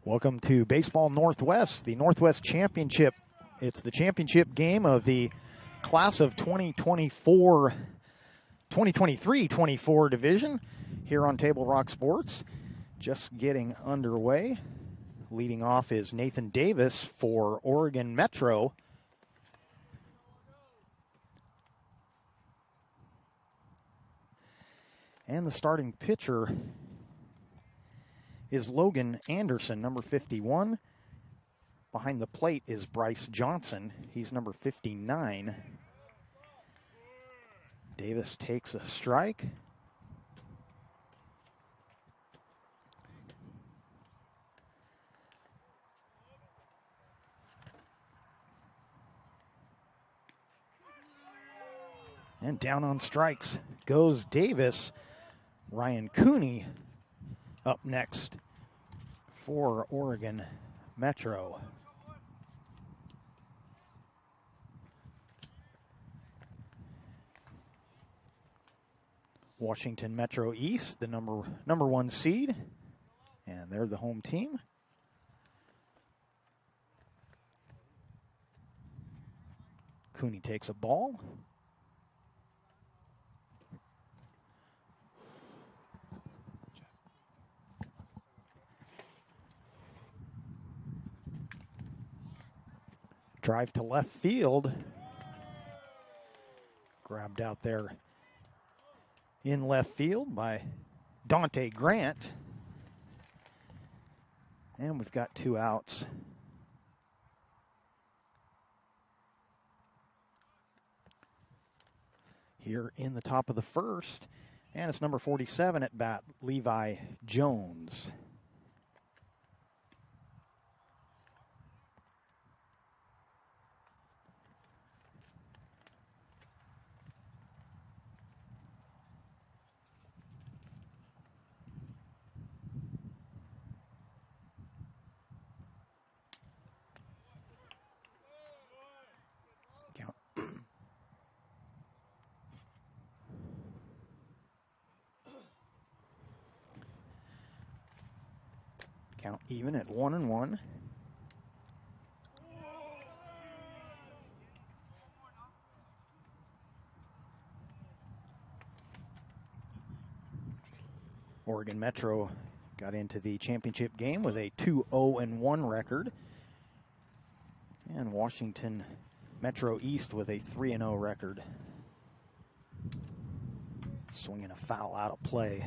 Welcome to Baseball Northwest, the Northwest Championship. It's the championship game of the class of 2023-24 division here on Table Rock Sports. Just getting underway. Leading off is Nathan Davis for Oregon Metro. And the starting pitcher is Logan Anderson, number 51. Behind the plate is Bryce Johnson. He's number 59. Davis takes a strike. And down on strikes goes Davis. Ryan Cooney up next for Oregon Metro. Washington Metro East, the number one seed, and they're the home team. Cooney takes a ball. Drive to left field. Grabbed out there in left field by Dante Grant. And we've got 2 outs. Here in the top of the first. And it's number 47 at bat, Levi Jones. Count even at 1-1. Oregon Metro got into the championship game with a 2-0-1 record. And Washington Metro East with a 3-0 record. Swinging a foul out of play.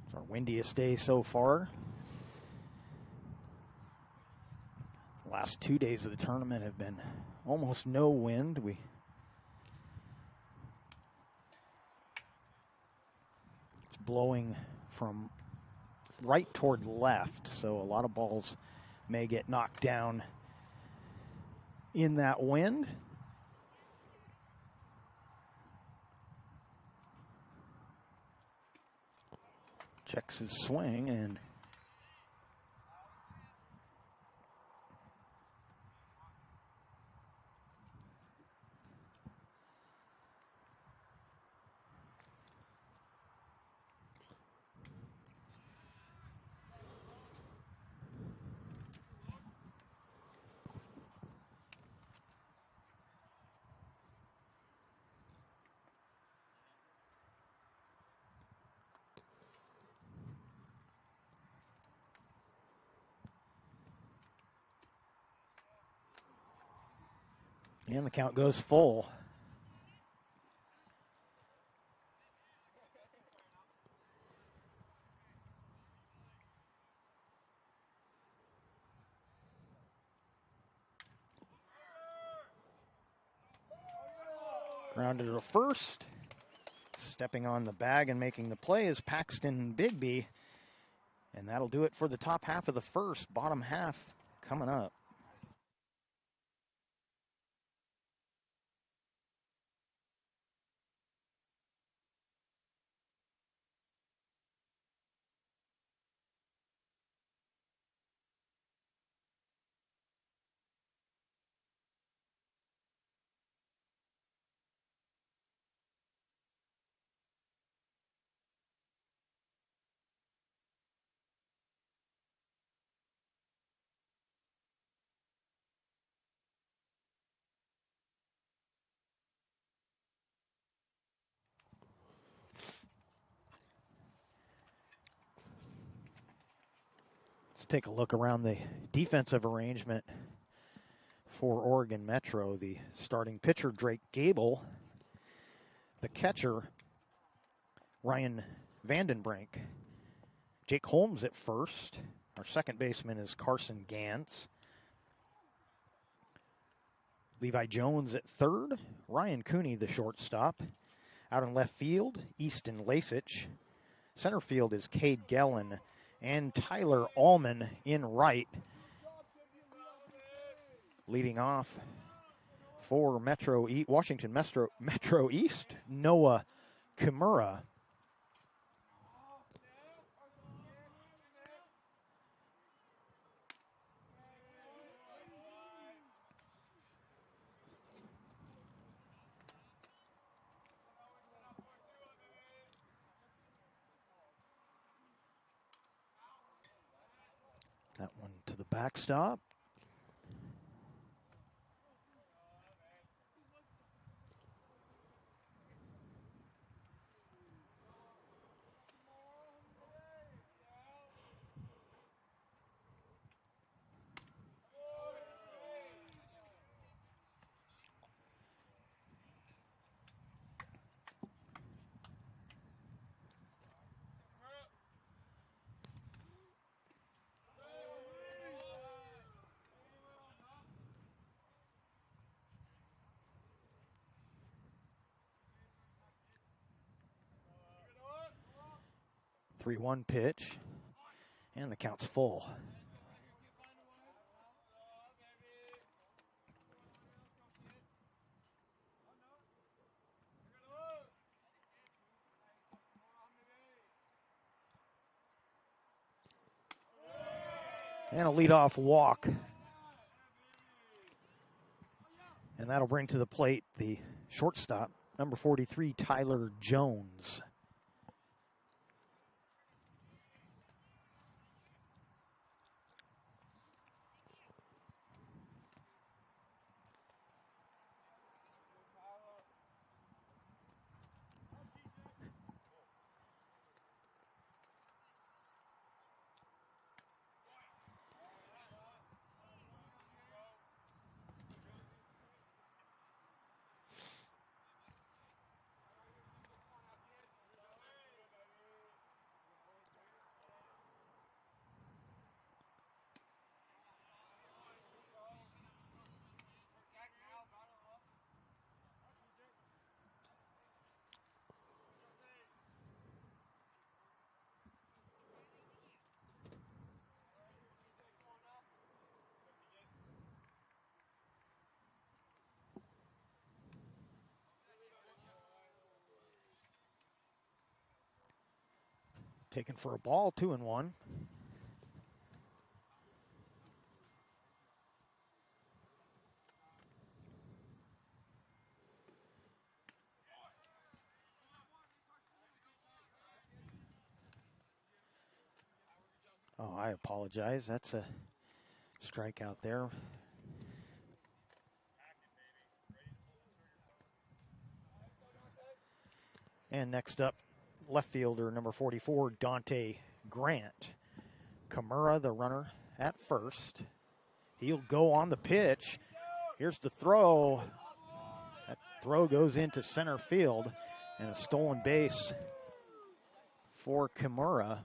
It's our windiest day so far. The last 2 days of the tournament have been almost no wind. It's blowing from right toward left, so a lot of balls may get knocked down in that wind. Checks his swing and the count goes full. Grounded to first. Stepping on the bag and making the play is Paxton Bigby. And that'll do it for the top half of the first. Bottom half coming up. Let's take a look around the defensive arrangement for Oregon Metro. The starting pitcher, Drake Gable. The catcher, Ryan Vandenbrink. Jake Holmes at first. Our second baseman is Carson Gantz. Levi Jones at third. Ryan Cooney, the shortstop. Out in left field, Easton Lasich. Center field is Cade Gellin. And Tyler Allman in right. Leading off for Washington Metro East, Noah Kimura. That one to the backstop. The 3-1 pitch, and the count's full. And a leadoff walk. And that'll bring to the plate the shortstop, number 43, Tyler Jones. Taken for a ball, 2-1. Oh, I apologize. That's a strikeout there. And next up, left fielder number 44, Dante Grant. Kimura, the runner at first. He'll go on the pitch. Here's the throw. That throw goes into center field, and a stolen base for Kimura.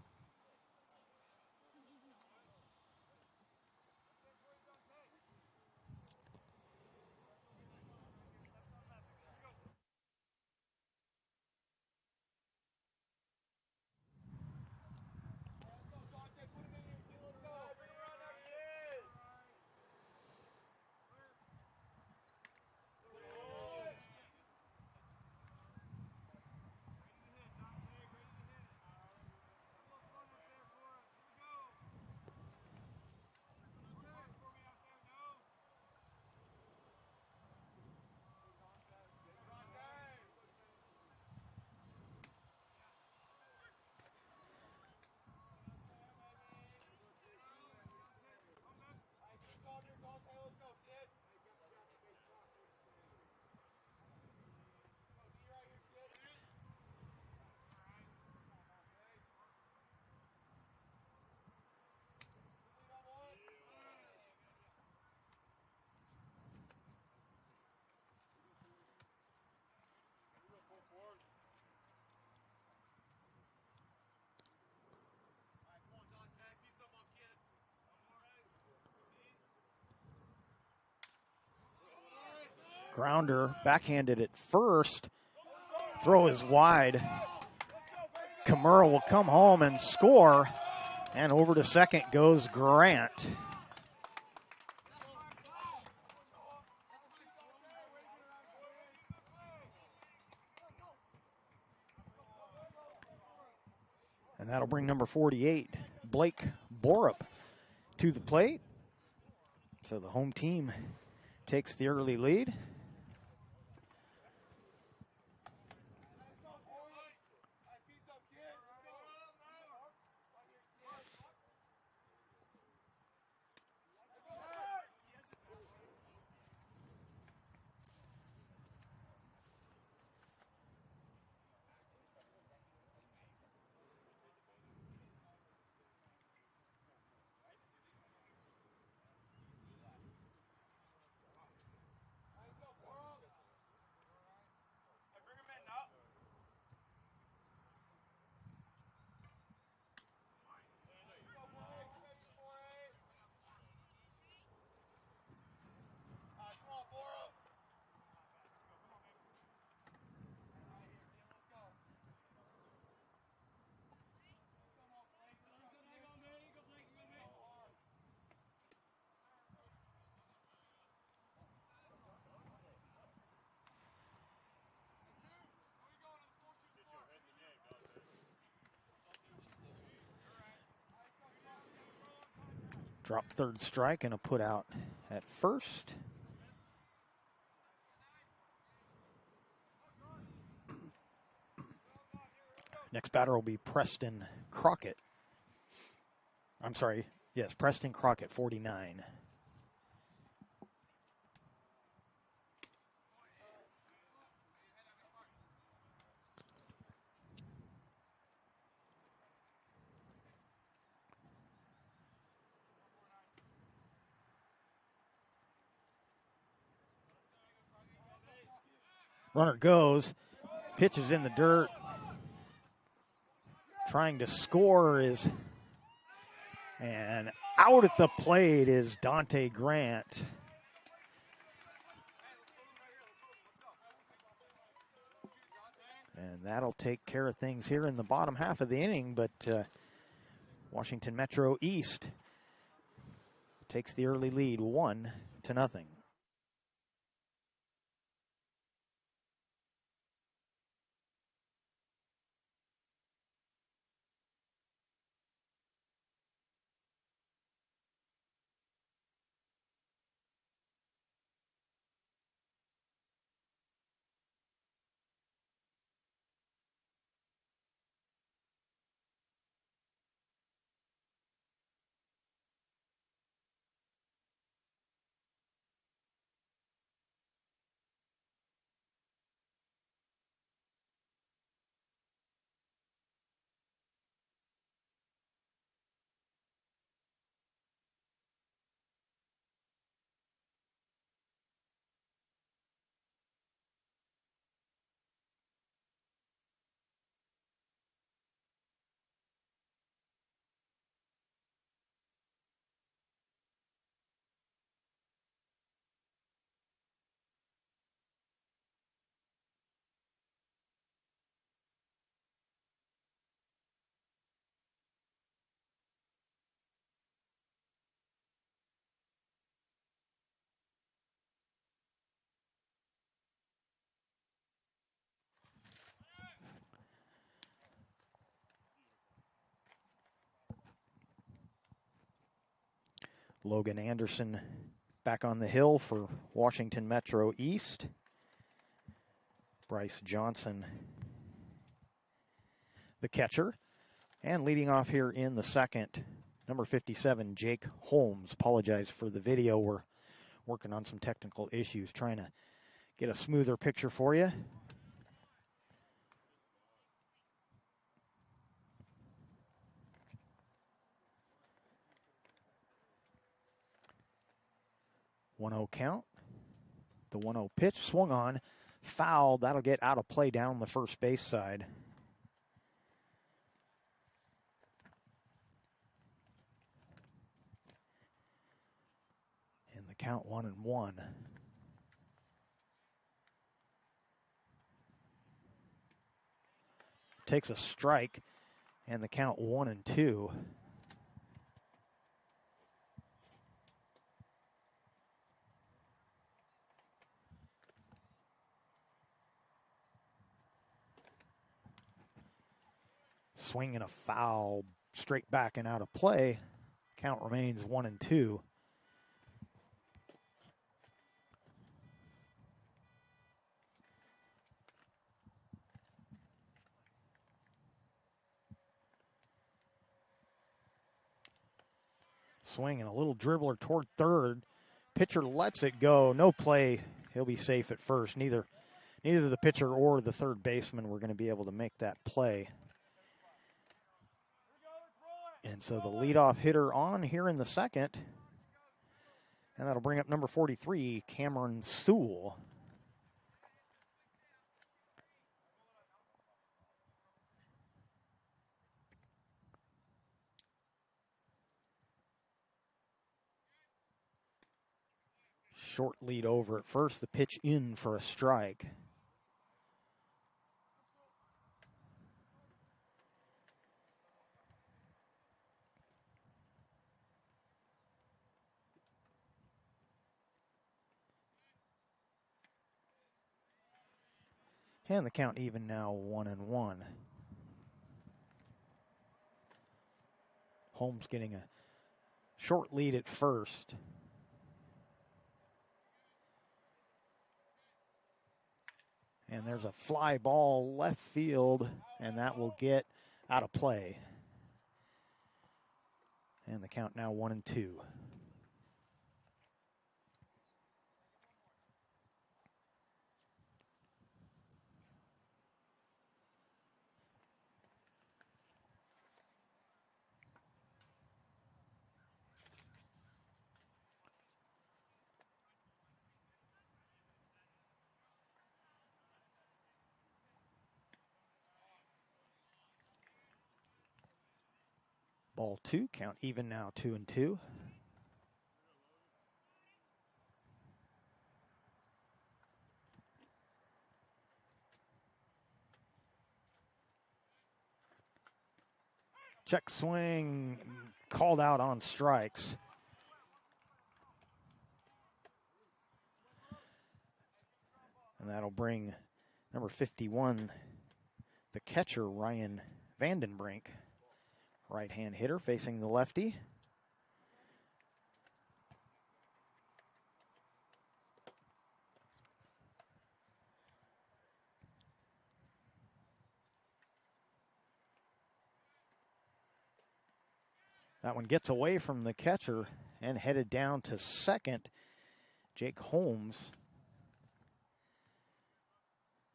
Grounder, backhanded at first. Throw is wide. Kimura will come home and score. And over to second goes Grant. And that'll bring number 48, Blake Borup, to the plate. So the home team takes the early lead. Drop third strike and a put out at first. Next batter will be Preston Crockett. I'm sorry, yes, Preston Crockett, 49. Runner goes, pitch is in the dirt. Trying to score is, and out at the plate is Dante Grant. And that'll take care of things here in the bottom half of the inning, but Washington Metro East takes the early lead 1-0. Logan Anderson back on the hill for Washington Metro East. Bryce Johnson, the catcher. And leading off here in the second, number 57, Jake Holmes. Apologize for the video. We're working on some technical issues, trying to get a smoother picture for you. One-zero count. The 1-0 pitch swung on, fouled. That'll get out of play down the first base side. And the count 1-1. takes a strike, and the count 1-2. Swing and a foul, straight back and out of play. Count remains 1-2. Swing and a little dribbler toward third. Pitcher lets it go. No play. He'll be safe at first. Neither the pitcher or the third baseman were going to be able to make that play. And so the leadoff hitter on here in the second. And that'll bring up number 43, Cameron Sewell. Short lead over at first. The pitch in for a strike. And the count even now, 1-1. Holmes getting a short lead at first. And there's a fly ball left field, and that will get out of play. And the count now 1-2. Ball 2, count even now, 2-2. Check swing, called out on strikes. And that'll bring number 51, the catcher, Ryan Vandenbrink. Right-hand hitter facing the lefty. That one gets away from the catcher and headed down to second, Jake Holmes.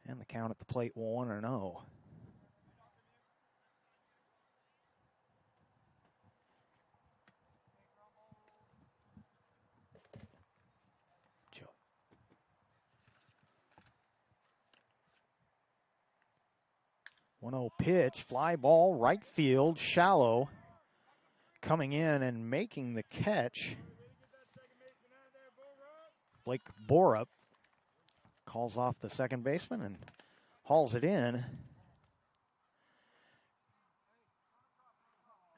And the count at the plate, 1-0. One-0 pitch, fly ball, right field, shallow. Coming in and making the catch. Blake Borup calls off the second baseman and hauls it in.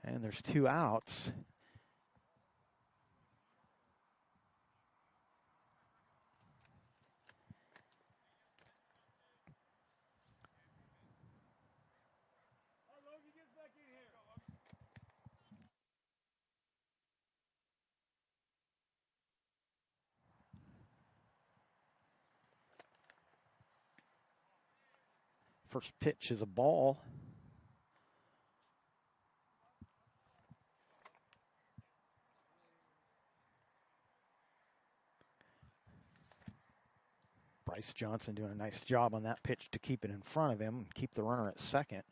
And there's 2 outs. First pitch is a ball. Bryce Johnson doing a nice job on that pitch to keep it in front of him, keep the runner at second.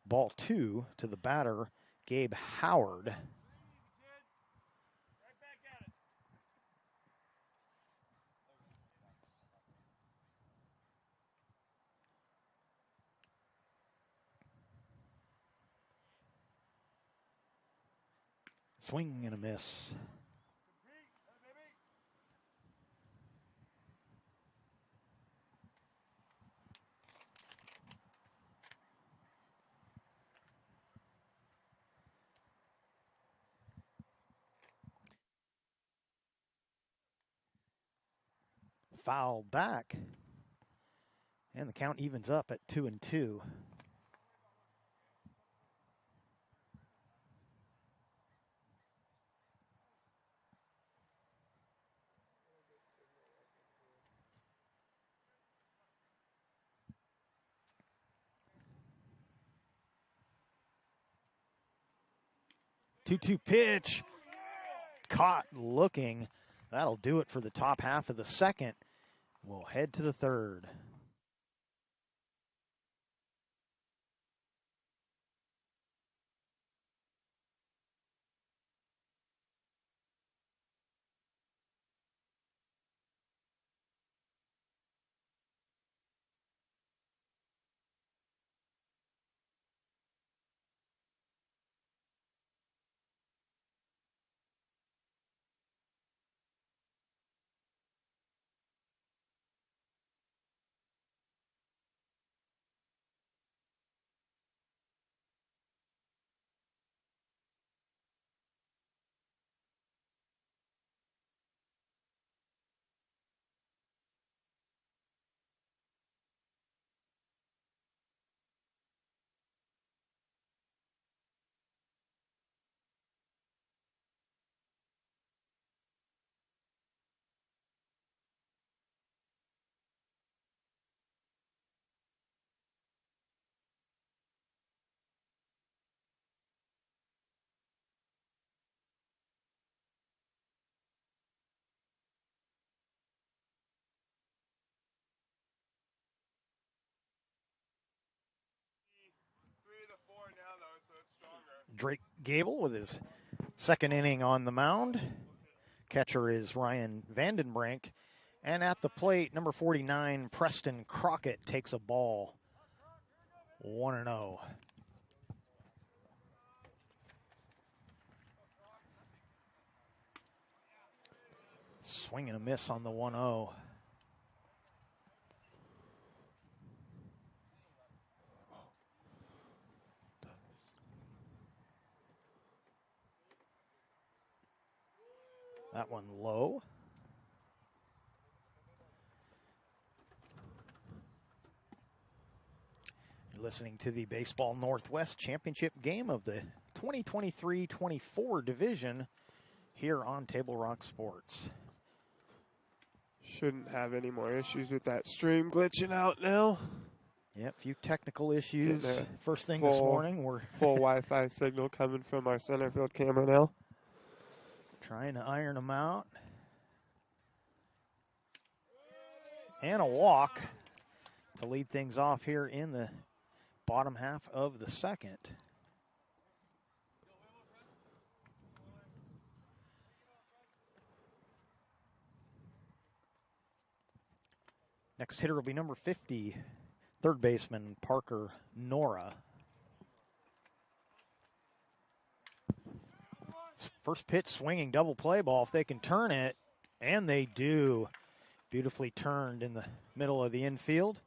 Ball 2 to the batter, Gabe Howard. Swing and a miss. fouled back. And the count evens up at 2-2. Two-two pitch. Caught looking. That'll do it for the top half of the second. We'll head to the third. Drake Gable with his second inning on the mound. Catcher is Ryan Vandenbrink. And at the plate, number 49, Preston Crockett takes a ball. 1-0. Swing and a miss on the 1-0. That one low. You're listening to the Baseball Northwest Championship game of the 2023-24 division here on Table Rock Sports. Shouldn't have any more issues with that stream glitching out now. Yeah, a few technical issues. First thing this morning, we're full Wi-Fi signal coming from our center field camera now. Trying to iron them out. And a walk to lead things off here in the bottom half of the second. Next hitter will be number 50, third baseman Parker Nora. First pitch swinging double play ball. If they can turn it, and they do. Beautifully turned in the middle of the infield.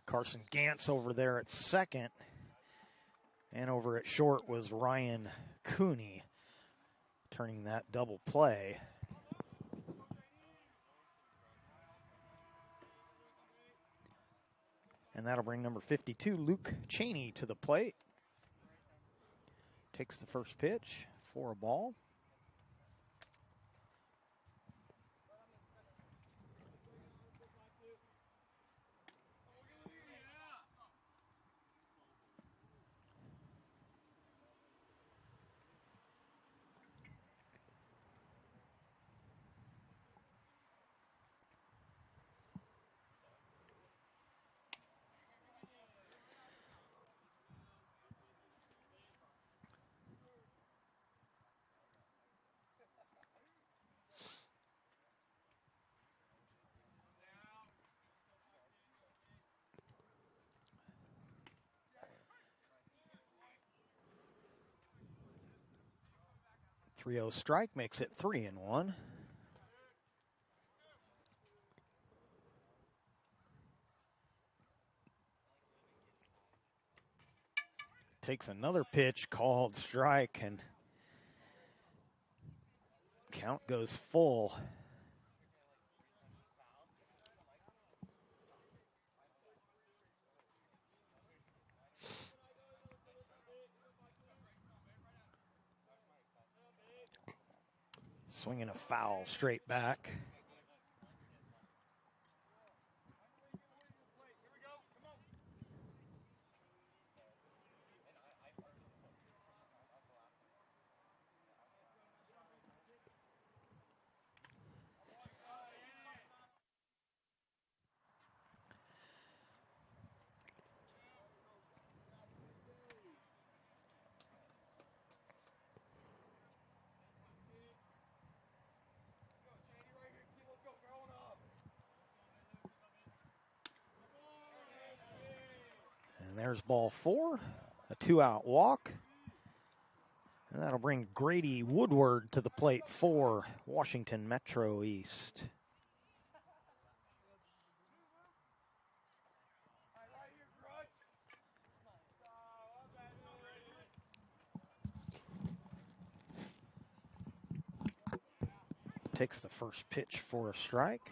Carson Gantz over there at second. And over at short was Ryan Cooney turning that double play. And that'll bring number 52, Luke Cheney, to the plate. Takes the first pitch for a ball. .30 strike makes it 3-1. Takes another pitch called strike, and Count goes full. Swinging a foul straight back. And there's ball 4, a 2-out walk. And that'll bring Grady Woodward to the plate for Washington Metro East. Takes the first pitch for a strike.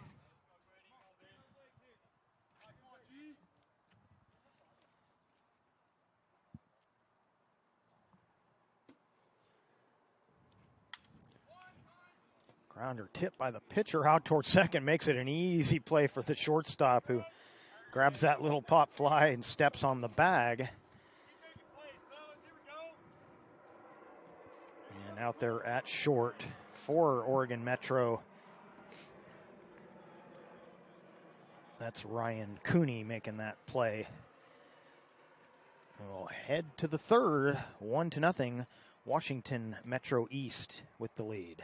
Grounder tipped by the pitcher out towards second, makes it an easy play for the shortstop, who grabs that little pop fly and steps on the bag. And out there at short for Oregon Metro, that's Ryan Cooney making that play. We'll head to the third, 1-0, Washington Metro East with the lead.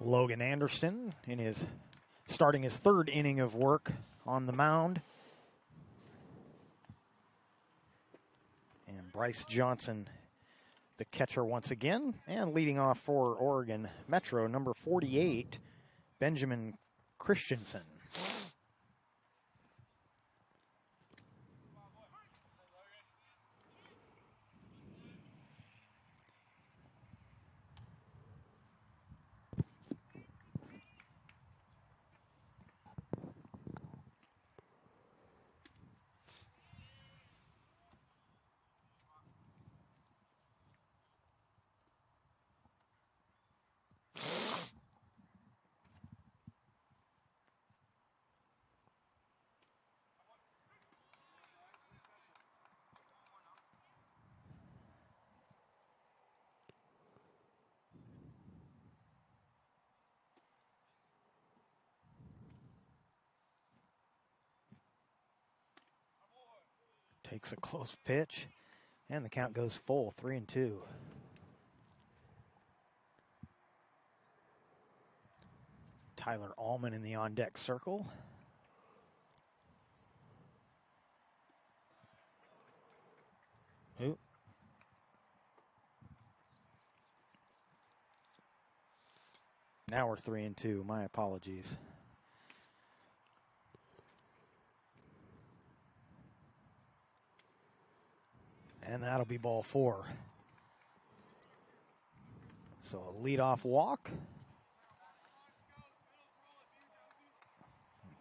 Logan Anderson starting his third inning of work on the mound. And Bryce Johnson, the catcher once again, and leading off for Oregon Metro, number 48, Benjamin Christensen. Takes a close pitch, and the count goes full, 3-2. Tyler Allman in the on-deck circle. Ooh. Now we're 3-2. My apologies. And that'll be ball 4. So a leadoff walk.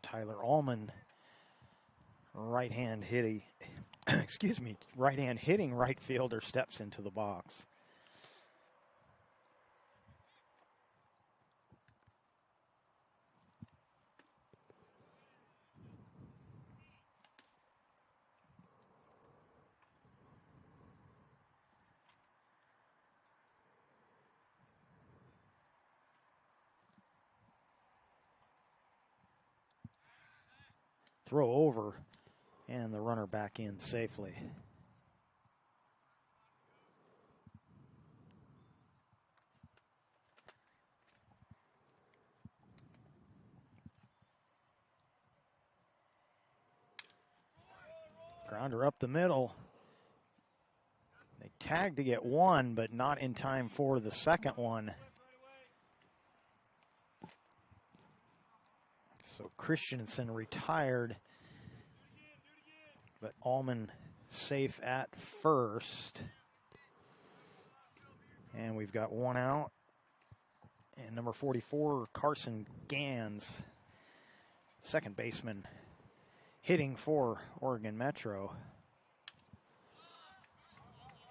Tyler Allman, right-hand hitting, excuse me, right-hand hitting right fielder steps into the box. Throw over, and the runner back in safely. Grounder up the middle. They tagged to get one, but not in time for the second one. So Christensen retired, but Allman safe at first. And we've got one out. And number 44, Carson Gans, second baseman, hitting for Oregon Metro.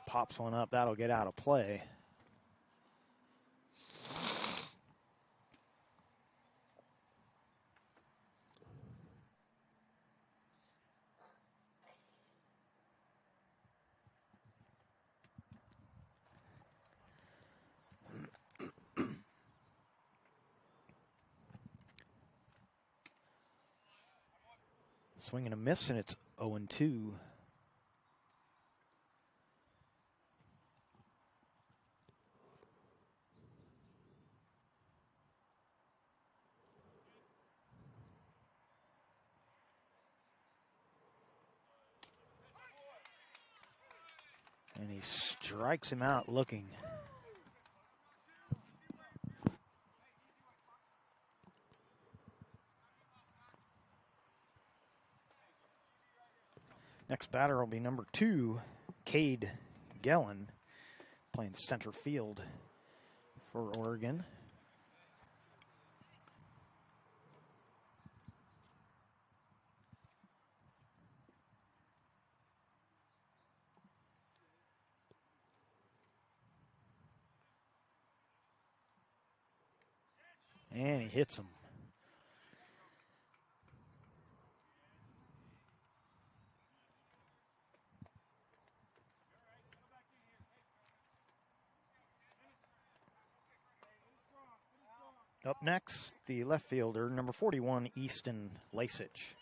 Pops one up, that'll get out of play. Swing and a miss, and it's 0-2. And he strikes him out looking. Next batter will be number 2, Cade Gellin, playing center field for Oregon. And he hits him. Up next, the left fielder, number 41, Easton Lasich.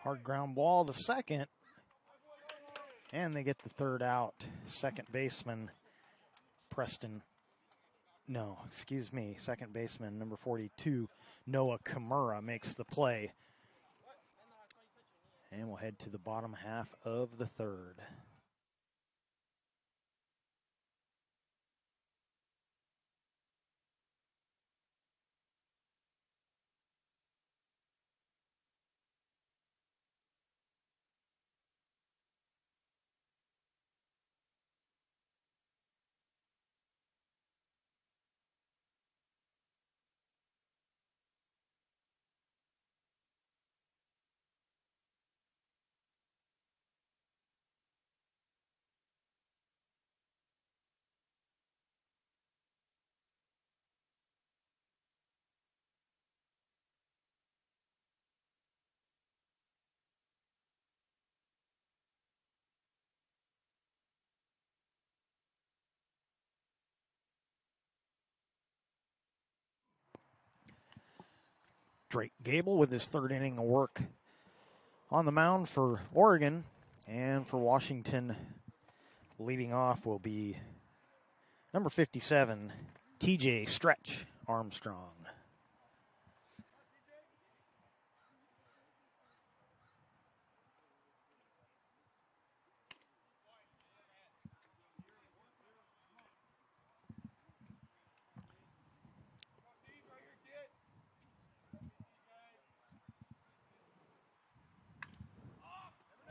Hard ground ball to second. And they get the third out. Second baseman, second baseman, number 42, Noah Kimura makes the play. And we'll head to the bottom half of the third. Drake Gable with his third inning of work on the mound for Oregon. And for Washington, leading off will be number 57, TJ Stretch Armstrong.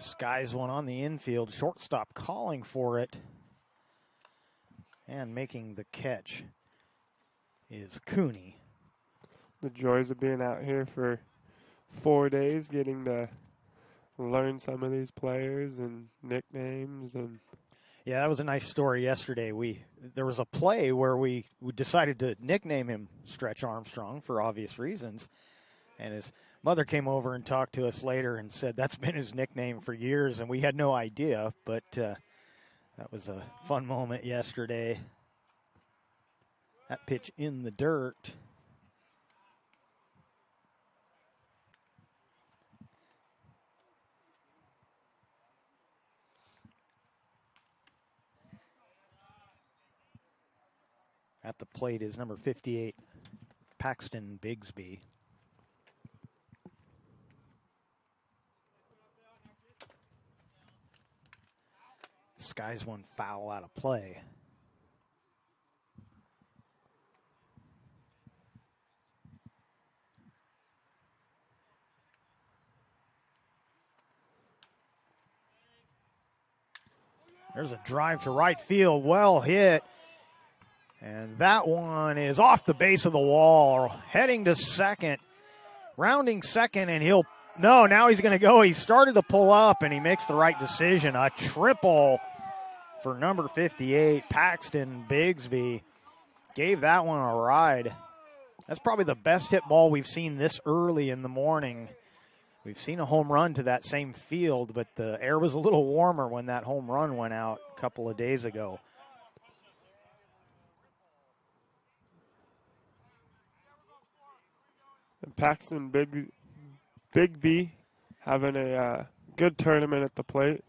Skies one on the infield. Shortstop calling for it. And making the catch is Cooney. The joys of being out here for 4 days, getting to learn some of these players and nicknames. And yeah, that was a nice story yesterday. There was a play where we decided to nickname him Stretch Armstrong for obvious reasons. And his mother came over and talked to us later and said that's been his nickname for years, and we had no idea. But that was a fun moment yesterday. That pitch in the dirt. At the plate is number 58, Paxton Bigsby. Skies one foul out of play. There's a drive to right field, well hit. And that one is off the base of the wall, heading to second, rounding second, and now he's going to go. He started to pull up, and he makes the right decision. A triple for number 58, Paxton Bigsby. Gave that one a ride. That's probably the best hit ball we've seen this early in the morning. We've seen a home run to that same field, but the air was a little warmer when that home run went out a couple of days ago. And Paxton Bigby having a good tournament at the plate.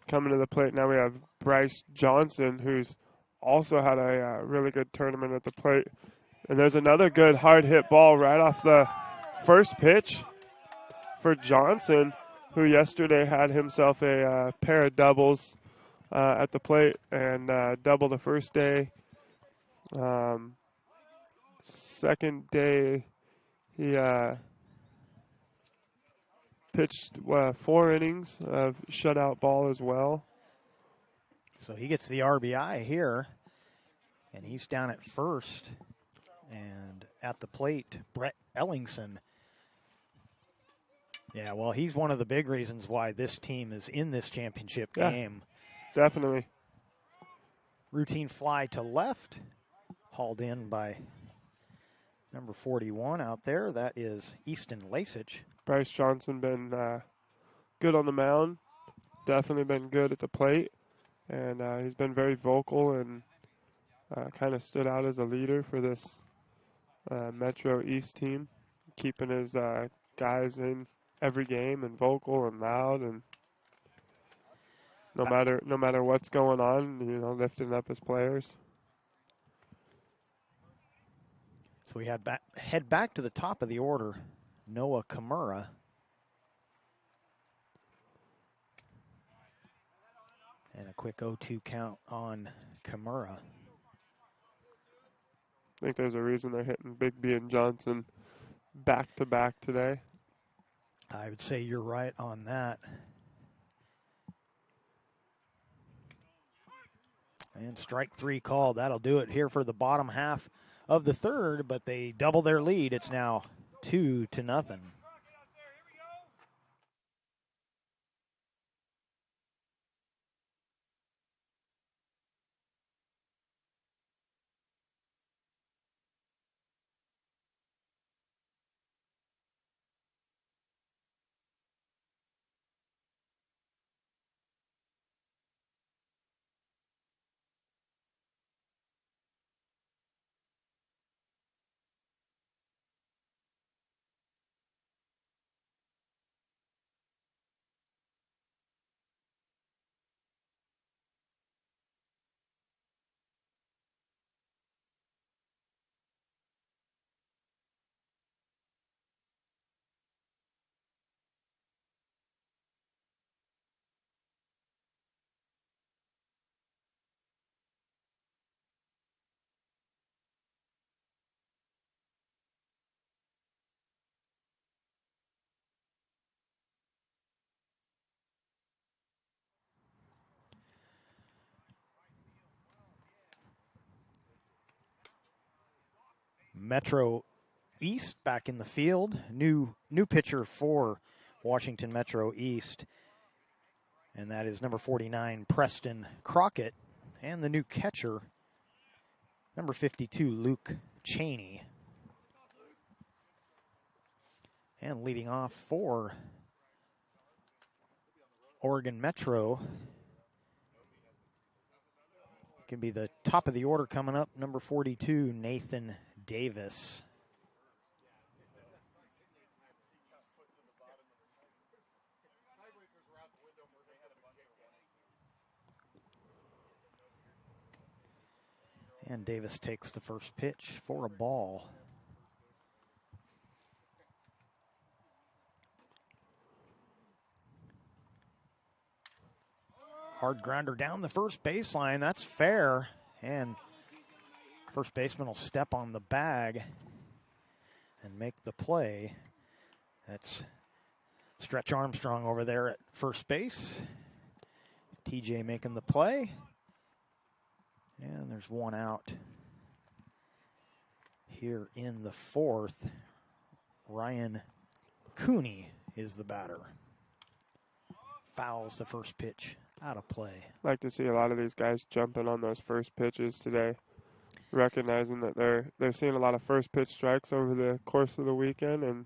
Coming to the plate now we have Bryce Johnson, who's also had a really good tournament at the plate. And there's another good hard hit ball right off the first pitch for Johnson, who yesterday had himself a pair of doubles at the plate and double the first day. Second day, he pitched 4 innings of shutout ball as well. So he gets the RBI here, and he's down at first. And at the plate, Brett Ellingson. Yeah, well, he's one of the big reasons why this team is in this championship game. Definitely. Routine fly to left, hauled in by number 41 out there. That is Easton Lasich. Bryce Johnson been good on the mound. Definitely been good at the plate. And he's been very vocal and kind of stood out as a leader for this Metro East team, keeping his guys in every game and vocal and loud, and no matter what's going on, lifting up his players. So we head back to the top of the order. Noah Kimura. And a quick 0-2 count on Kimura. I think there's a reason they're hitting Bigby and Johnson back to back today. I would say you're right on that. And strike 3 called. That'll do it here for the bottom half of the third, but they double their lead. It's now 2-0. Metro East back in the field. New pitcher for Washington Metro East. And that is number 49, Preston Crockett. And the new catcher, number 52, Luke Cheney. And leading off for Oregon Metro can be the top of the order coming up, number 42, Nathan Davis. And Davis takes the first pitch for a ball. Hard grounder down the first baseline. That's fair. And first baseman will step on the bag and make the play. That's Stretch Armstrong over there at first base. TJ making the play. And there's one out here in the fourth. Ryan Cooney is the batter. Fouls the first pitch out of play. Like to see a lot of these guys jumping on those first pitches today, recognizing that they're seeing a lot of first pitch strikes over the course of the weekend, and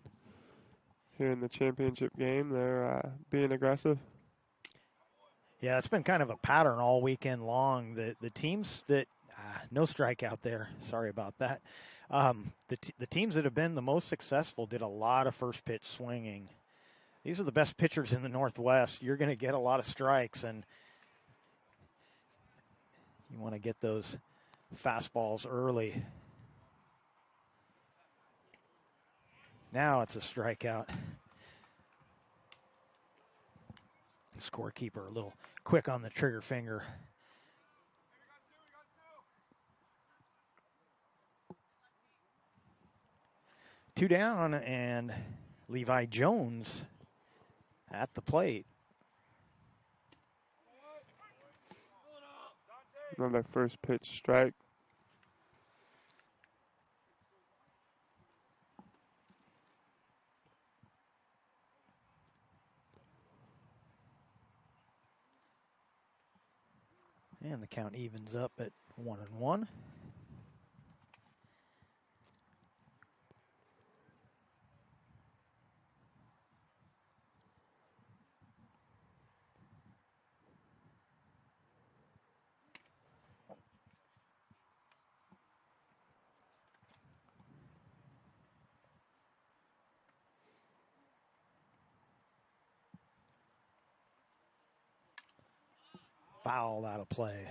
here in the championship game, they're being aggressive. Yeah, it's been kind of a pattern all weekend long. The teams that no strikeout there. Sorry about that. The teams that have been the most successful did a lot of first pitch swinging. These are the best pitchers in the Northwest. You're going to get a lot of strikes, and you want to get those fastballs early. Now it's a strikeout. Scorekeeper a little quick on the trigger finger. Two down, and Levi Jones at the plate. Another first pitch strike. And the count evens up at 1-1. Foul out of play.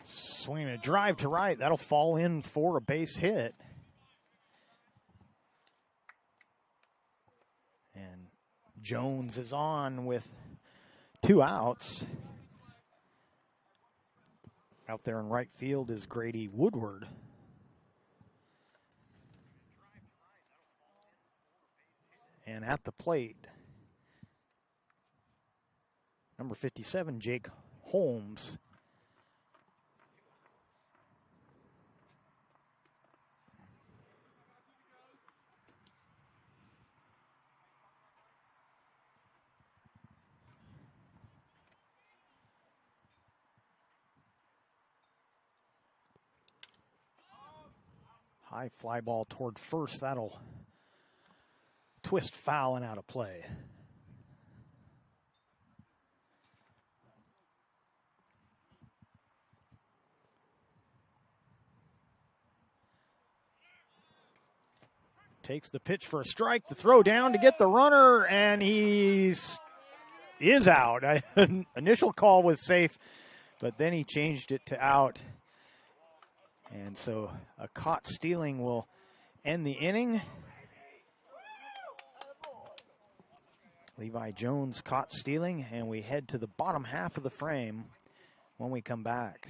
Swinging a drive to right. That'll fall in for a base hit. And Jones is on with 2 outs. Out there in right field is Grady Woodward. And at the plate, number 57, Jake Holmes. High fly ball toward first. That'll twist foul and out of play. Takes the pitch for a strike. The throw down to get the runner, and he is out. Initial call was safe, but then he changed it to out. And so a caught stealing will end the inning. Levi Jones caught stealing, and we head to the bottom half of the frame when we come back.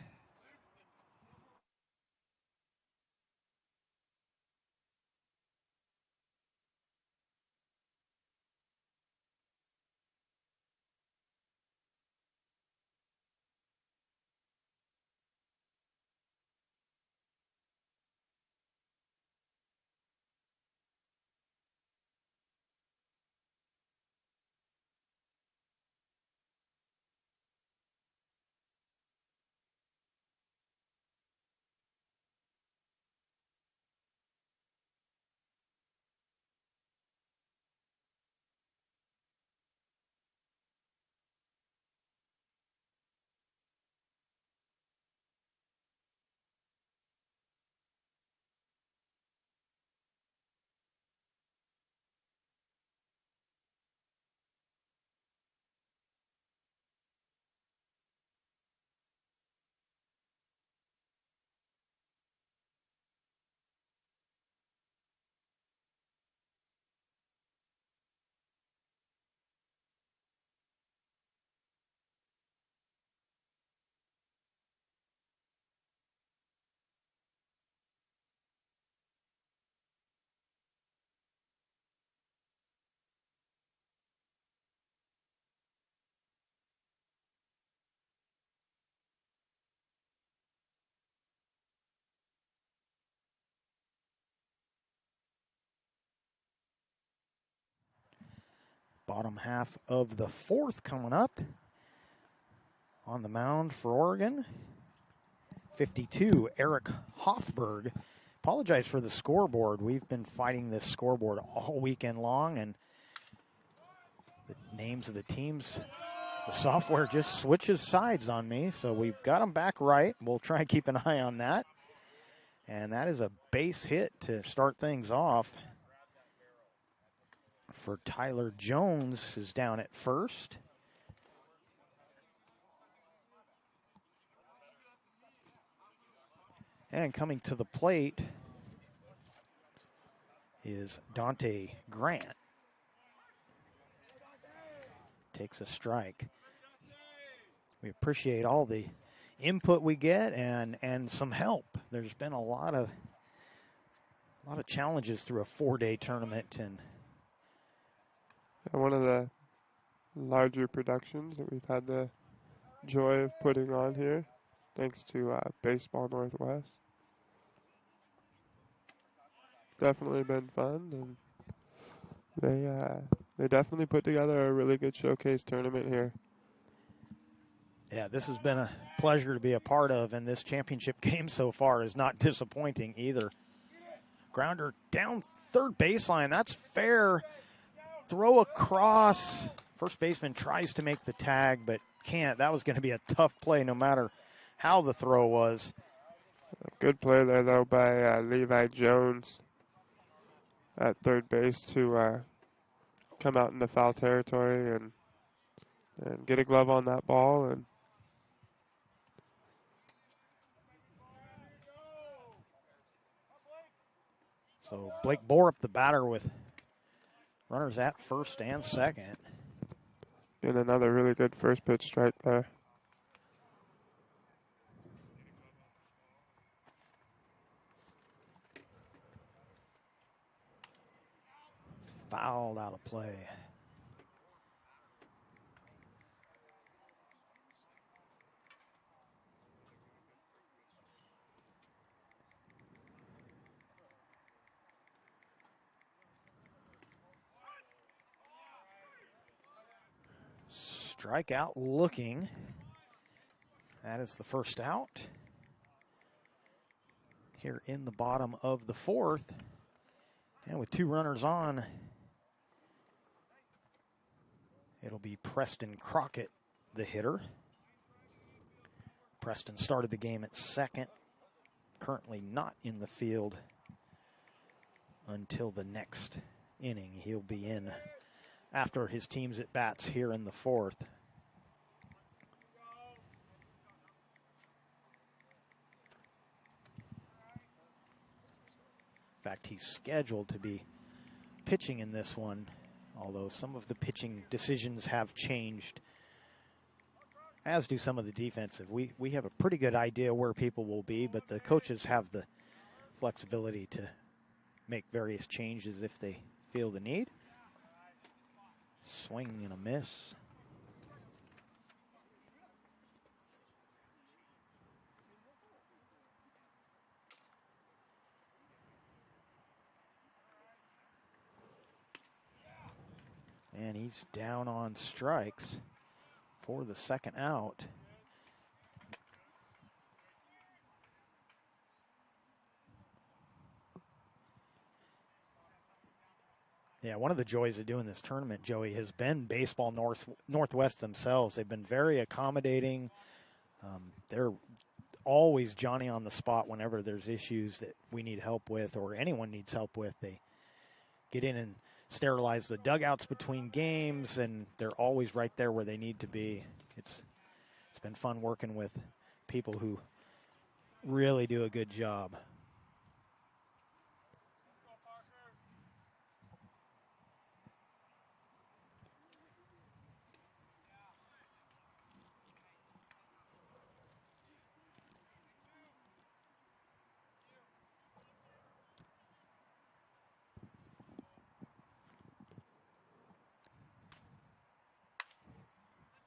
Bottom half of the fourth coming up. On the mound for Oregon, 52, Eric Hoffberg. Apologize for the scoreboard. We've been fighting this scoreboard all weekend long, and the names of the teams, the software just switches sides on me, so we've got them back right. We'll try and keep an eye on that. And that is a base hit to start things off for Tyler Jones, is down at first. And coming to the plate is Dante Grant. Takes a strike. We appreciate all the input we get and some help. There's been a lot of challenges through a 4-day tournament, and one of the larger productions that we've had the joy of putting on here, thanks to Baseball Northwest. Definitely been fun, and they definitely put together a really good showcase tournament here. Yeah, this has been a pleasure to be a part of, and this championship game so far is not disappointing either. Grounder down third baseline. That's fair. Throw across. First baseman tries to make the tag, but can't. That was going to be a tough play no matter how the throw was. Good play there, though, by Levi Jones at third base to come out into foul territory and get a glove on that ball. And so Blake Borup, the batter, with runners at first and second. and another really good first pitch strike there. Fouled out of play. Strikeout looking. That is the first out. Here in the bottom of the fourth. And with two runners on, it'll be Preston Crockett, the hitter. Preston started the game at second. Currently not in the field until the next inning. He'll be in after his team's at bats here in the fourth. In fact, he's scheduled to be pitching in this one, although some of the pitching decisions have changed, as do some of the defensive. We have a pretty good idea where people will be, but the coaches have the flexibility to make various changes if they feel the need. Swing and a miss. And he's down on strikes for the second out. Yeah, one of the joys of doing this tournament, Joey, has been Baseball Northwest themselves. They've been very accommodating. They're always Johnny on the spot whenever there's issues that we need help with or anyone needs help with. They get in and sterilize the dugouts between games, and they're always right there where they need to be. It's been fun working with people who really do a good job.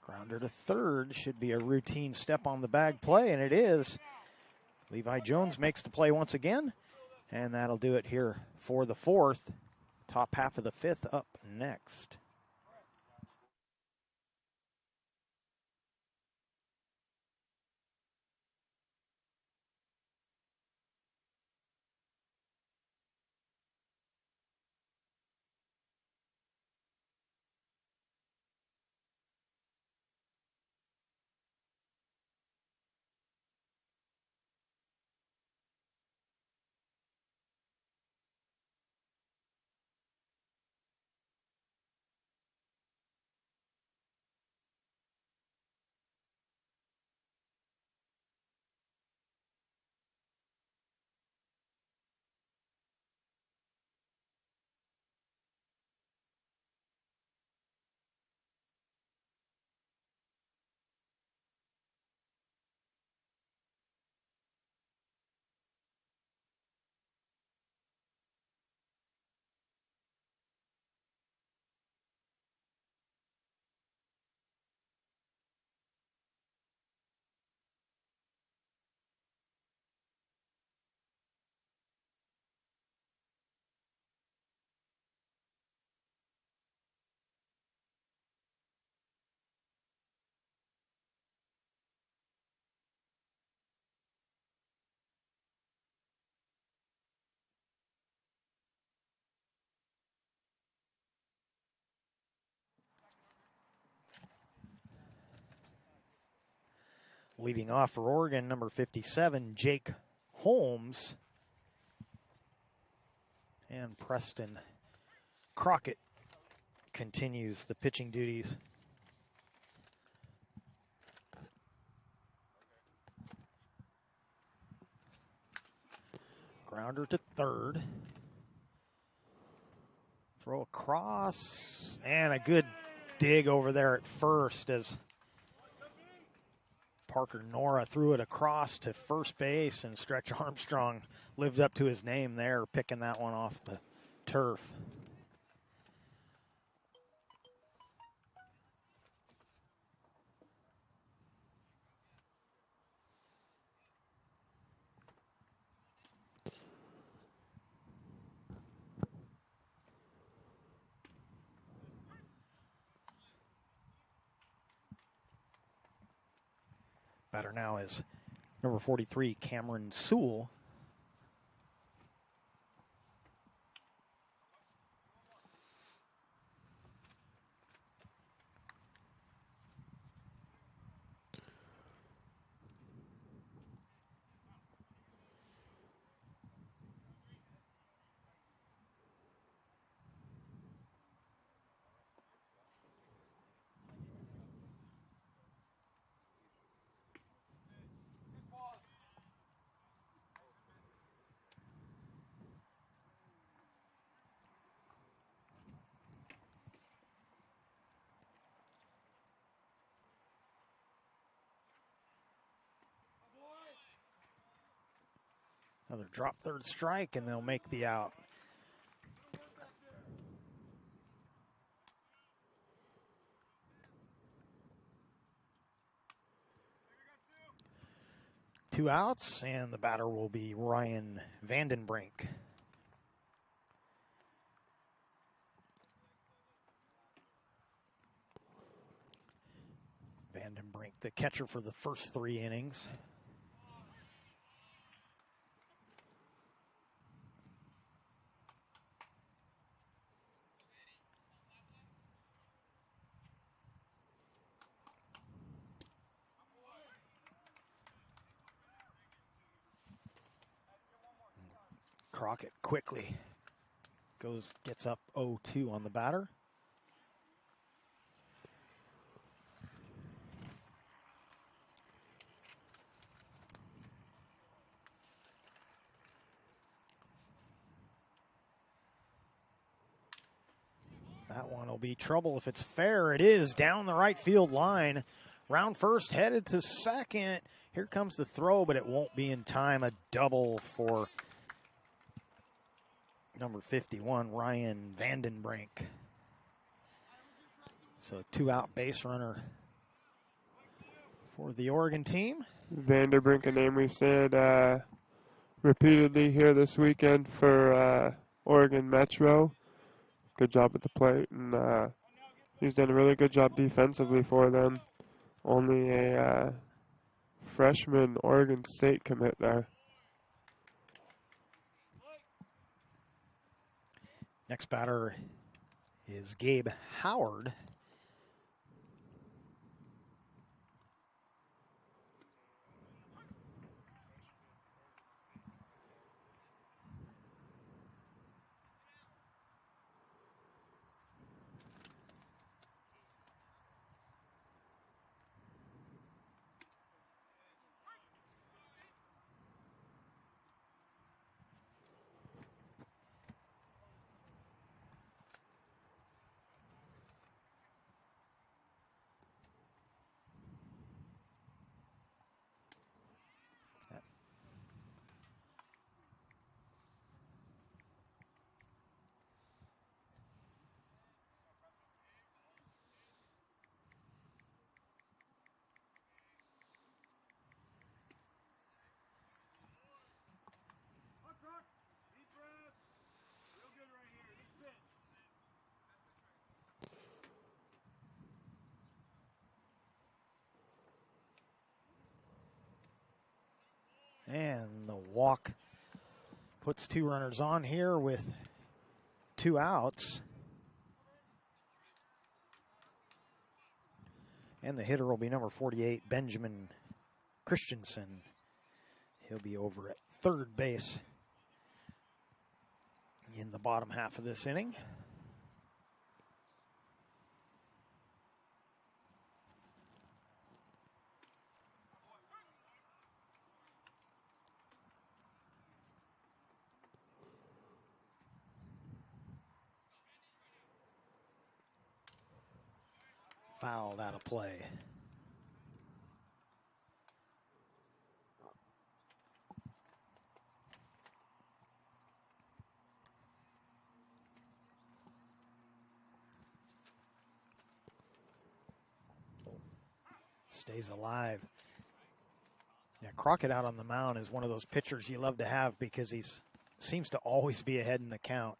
Grounder to third should be a routine step on the bag play, and it is. Levi Jones makes the play once again, and that'll do it here for the fourth. Top half of the fifth up next. Leading off for Oregon, number 57, Jake Holmes. And Preston Crockett continues the pitching duties. Grounder to third. Throw across, and a good dig over there at first as Parker Nora threw it across to first base, and Stretch Armstrong lived up to his name there, picking that one off the turf. Batter now is number 43, Cameron Sewell. Another drop third strike, and they'll make the out. Two outs, and the batter will be Ryan Vandenbrink. Vandenbrink, the catcher for the first 3 innings. Crockett quickly gets up 0-2 on the batter. That one will be trouble if it's fair. It is down the right field line. Round first, headed to second. Here comes the throw, but it won't be in time. A double for number 51, Ryan Vandenbrink. So 2-out base runner for the Oregon team. Vandenbrink, a name we've said repeatedly here this weekend for Oregon Metro. Good job at the plate, and he's done a really good job defensively for them. Only a freshman Oregon State commit there. Next batter is Gabe Howard. And the walk puts 2 runners on here with 2 outs. And the hitter will be number 48, Benjamin Christensen. He'll be over at third base in the bottom half of this inning. Fouled out of play. Stays alive. Yeah, Crockett out on the mound is one of those pitchers you love to have because he seems to always be ahead in the count.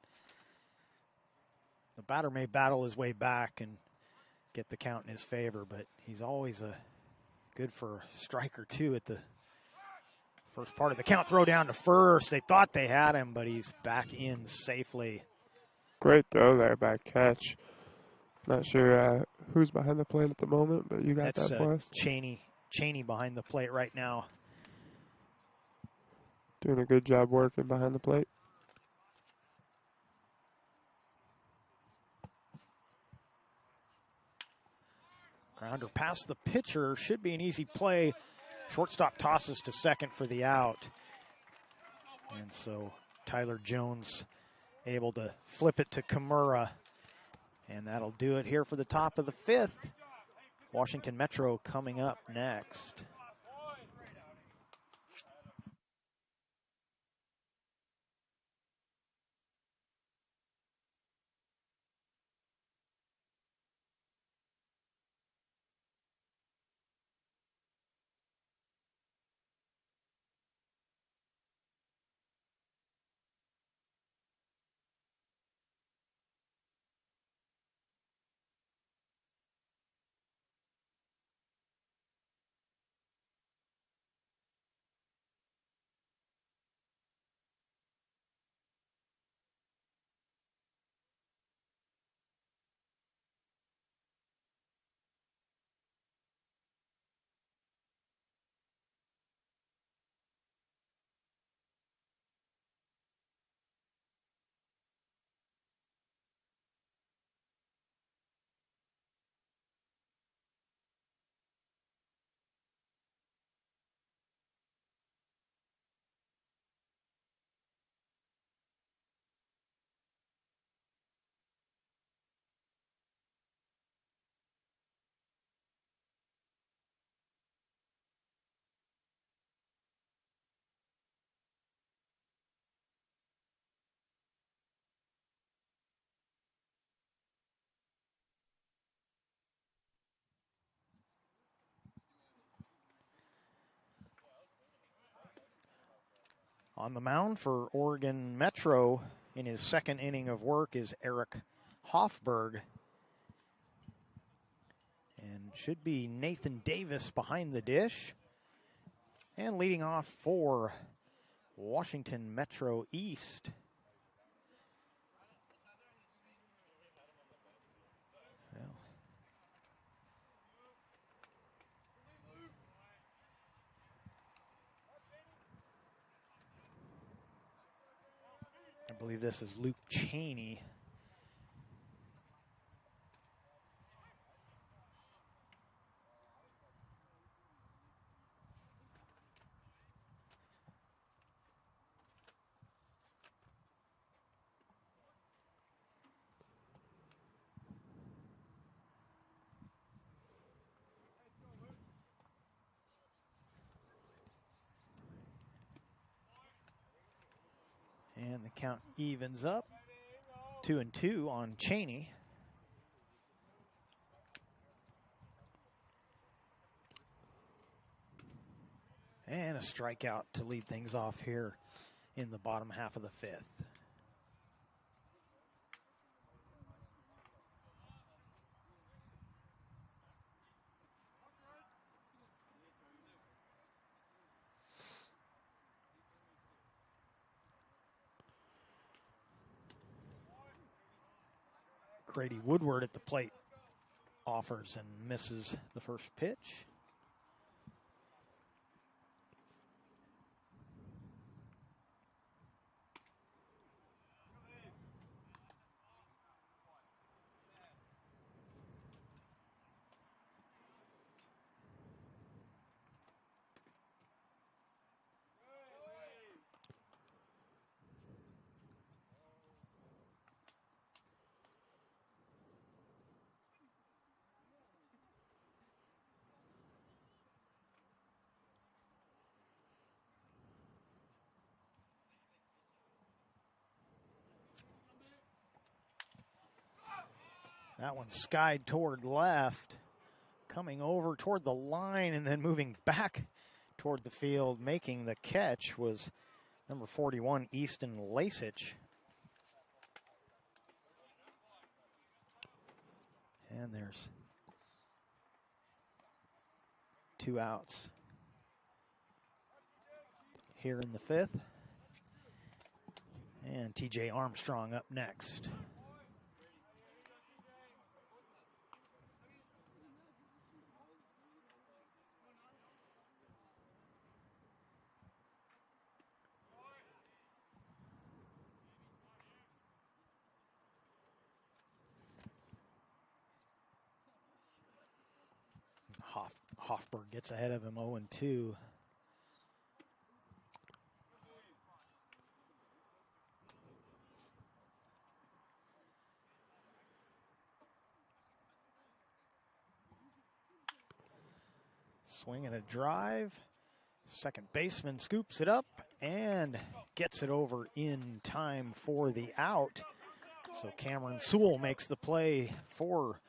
The batter may battle his way back and get the count in his favor, but he's always good for a strike or two at the first part of the count. Throw down to first. They thought they had him, but he's back in safely. Great throw there, back catch. Not sure who's behind the plate at the moment, but you got That's that for us. Cheney behind the plate right now. Doing a good job working behind the plate. Grounder past the pitcher. Should be an easy play. Shortstop tosses to second for the out. And so Tyler Jones able to flip it to Kimura. And that'll do it here for the top of the 5th. Washington Metro coming up next. On the mound for Oregon Metro in his second inning of work is Eric Hoffberg. And should be Nathan Davis behind the dish. And leading off for Washington Metro East. Well, I believe this is Luke Cheney. And the count evens up. 2-2 on Cheney. And a strikeout to lead things off here in the bottom half of the fifth. Grady Woodward at the plate offers and misses the first pitch. That one skied toward left, coming over toward the line and then moving back toward the field. Making the catch was number 41, Easton Lasich. And there's 2 outs here in the fifth. And TJ Armstrong up next. Hoffberg gets ahead of him 0-2. Swing and a drive. Second baseman scoops it up and gets it over in time for the out. So Cameron Sewell makes the play for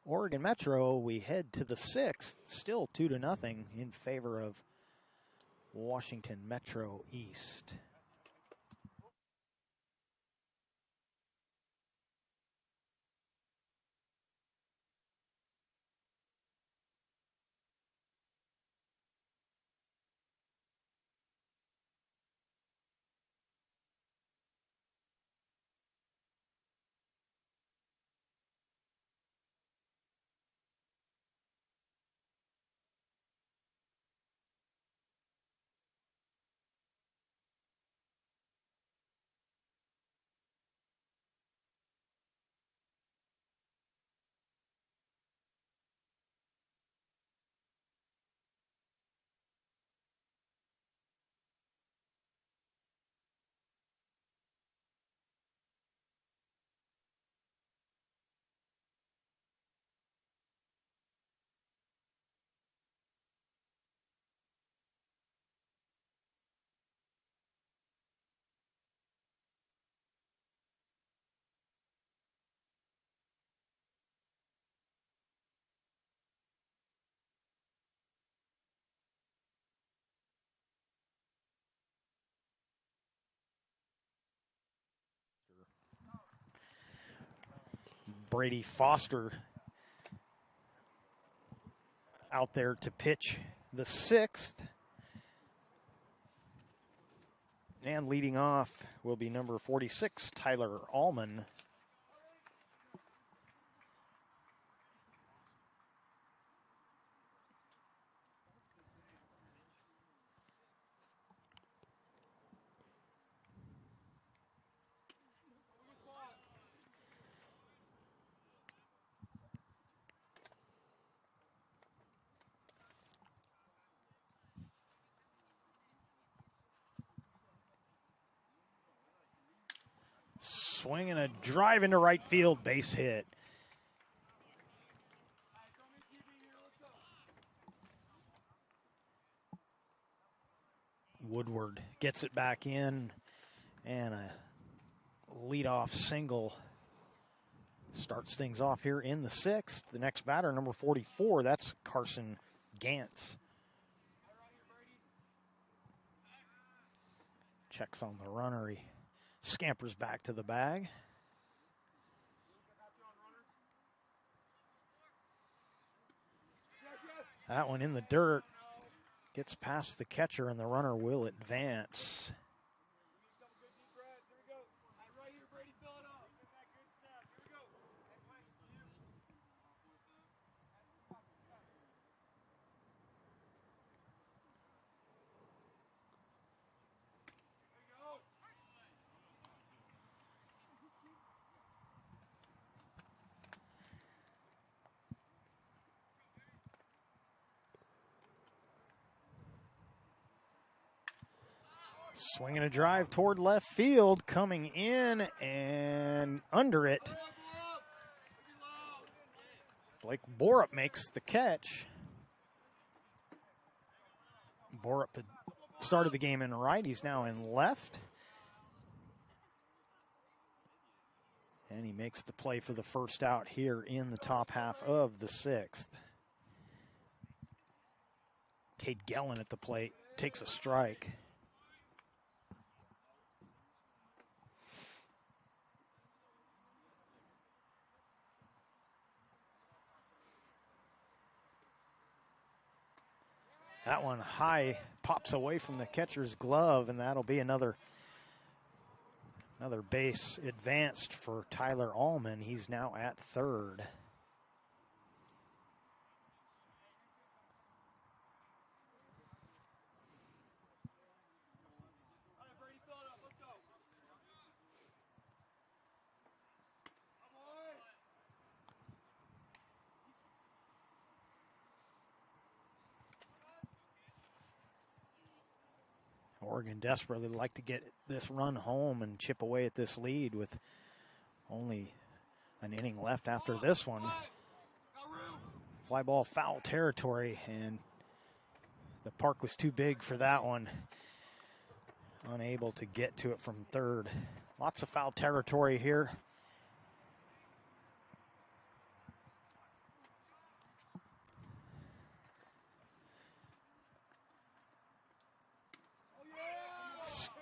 Oregon Metro. We head to the sixth, still 2-0 in favor of Washington Metro East. Brady Foster out there to pitch the 6th. And leading off will be number 46, Tyler Allman. Swinging a drive into right field, base hit. Woodward gets it back in, and a leadoff single starts things off here in the 6th. The next batter, number 44, that's Carson Gantz. Checks on the runner. He scampers back to the bag. That one in the dirt. Gets past the catcher, and the runner will advance. Swinging a drive toward left field, coming in and under it. Blake Borup makes the catch. Borup had started the game in right. He's now in left. And he makes the play for the first out here in the top half of the 6th. Cade Gellin at the plate takes a strike. That one high, pops away from the catcher's glove, and that'll be another base advanced for Tyler Allman. He's now at third. Oregon desperately would like to get this run home and chip away at this lead with only an inning left after this one. Fly ball, foul territory, and the park was too big for that one. Unable to get to it from third. Lots of foul territory here.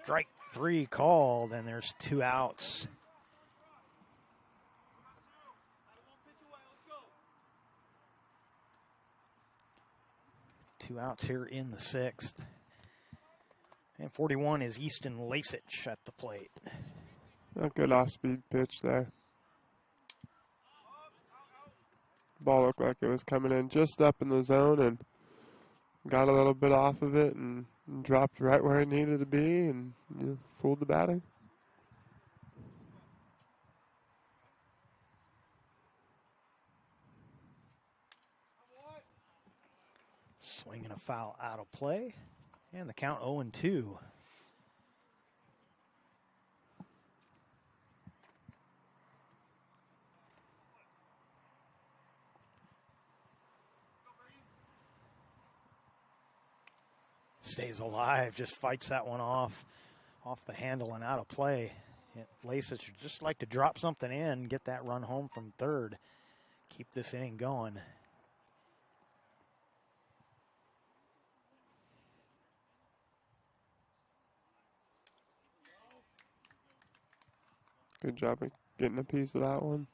Strike 3 called, and there's 2 outs. Two outs here in the 6th. And 41 is Easton Lasich at the plate. A good off-speed pitch there. Ball looked like it was coming in just up in the zone and got a little bit off of it and dropped right where it needed to be and fooled the batter. Swinging a foul out of play. And the count 0-2. Stays alive, just fights that one off the handle and out of play. Lasich would just like to drop something in, get that run home from third, keep this inning going. Good job of getting a piece of that one.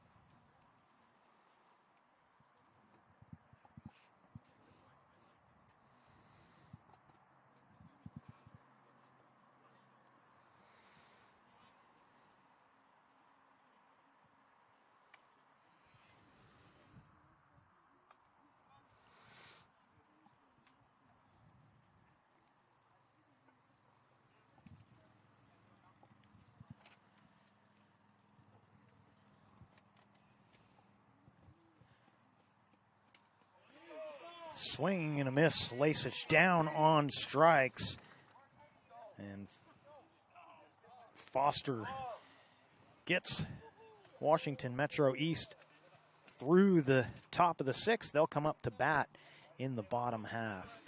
Swing and a miss. Lasich down on strikes. And Foster gets Washington Metro East through the top of the sixth. They'll come up to bat in the bottom half.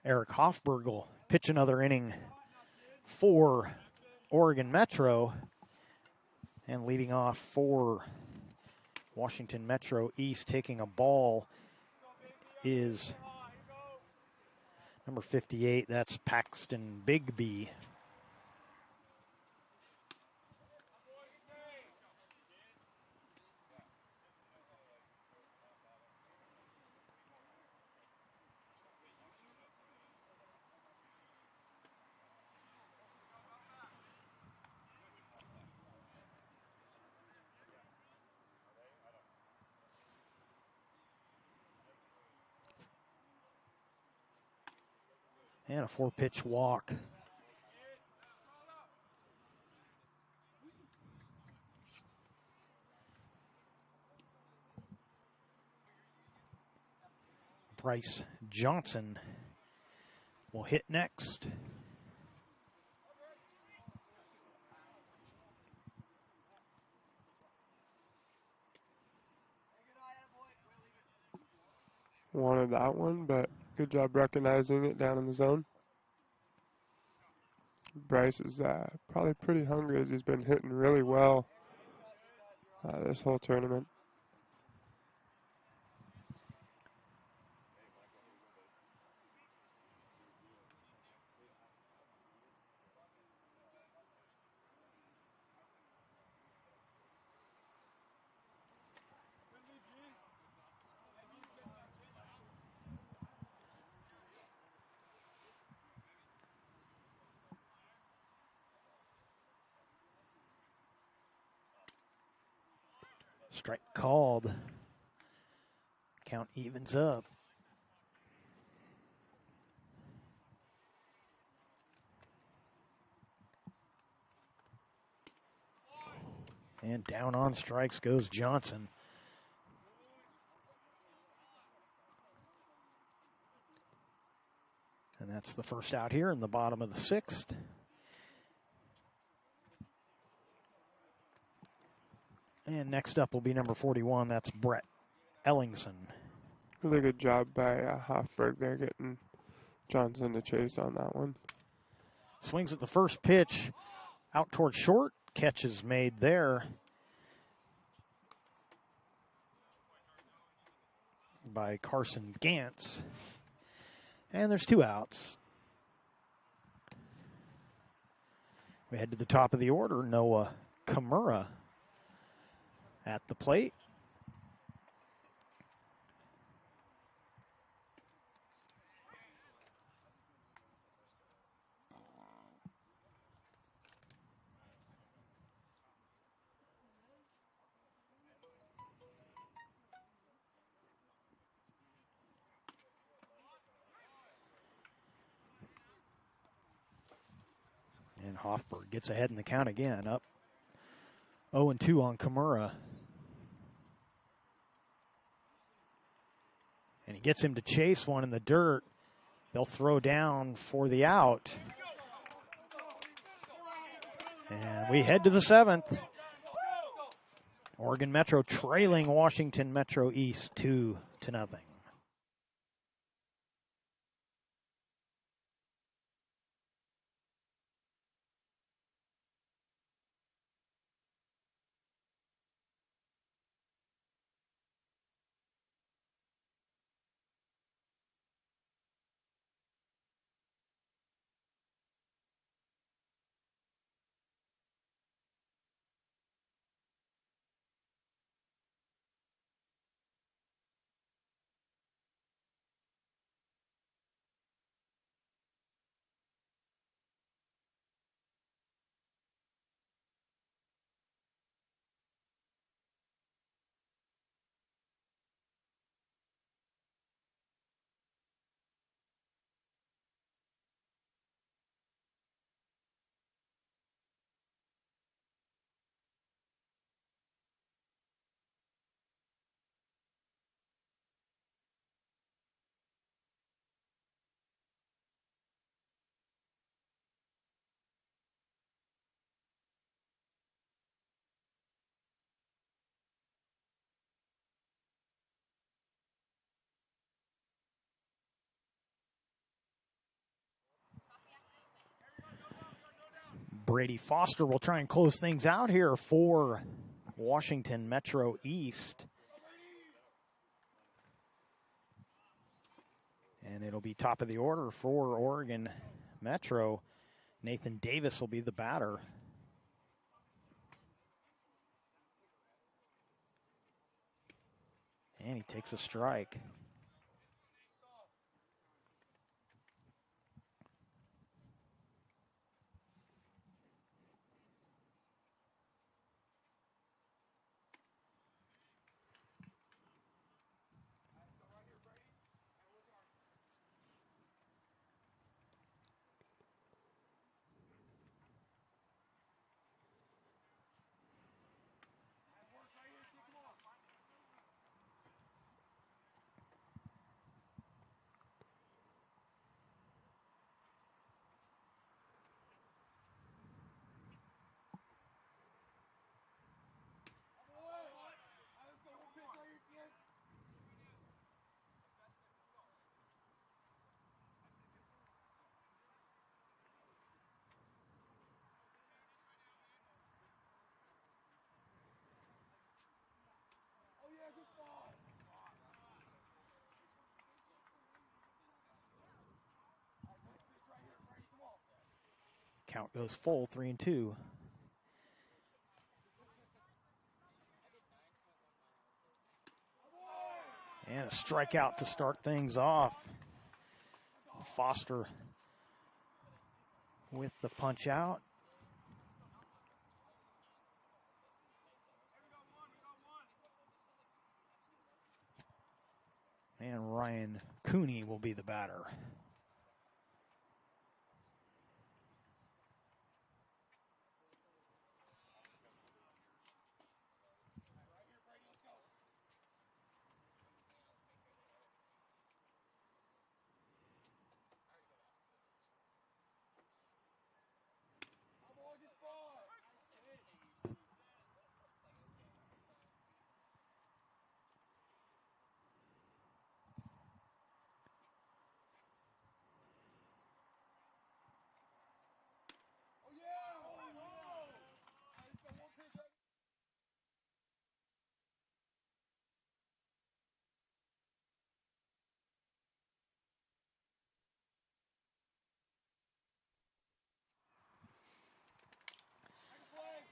Eric Hoffberg will pitch another inning for Oregon Metro. And leading off for Washington Metro East, taking a ball, is number 58. That's Paxton Bigby. And a 4-pitch walk. Bryce Johnson will hit next. Wanted that one, but good job recognizing it down in the zone. Bryce is probably pretty hungry as he's been hitting really well this whole tournament. Strike called. Count evens up. And down on strikes goes Johnson. And that's the first out here in the bottom of the sixth. And next up will be number 41. That's Brett Ellingson. Really good job by Hoffberg there, getting Johnson to chase on that one. Swings at the first pitch, out towards short. Catch is made there by Carson Gantz. And there's 2 outs. We head to the top of the order. Noah Kimura at the plate. Hoffberg gets ahead in the count again, up 0-2 on Kimura. And he gets him to chase one in the dirt. They'll throw down for the out. And we head to the 7th. Oregon Metro trailing Washington Metro East 2-0. Brady Foster will try and close things out here for Washington Metro East. And it'll be top of the order for Oregon Metro. Nathan Davis will be the batter. And he takes a strike. Count goes full, 3-2. And a strikeout to start things off. Foster with the punch out. And Ryan Cooney will be the batter.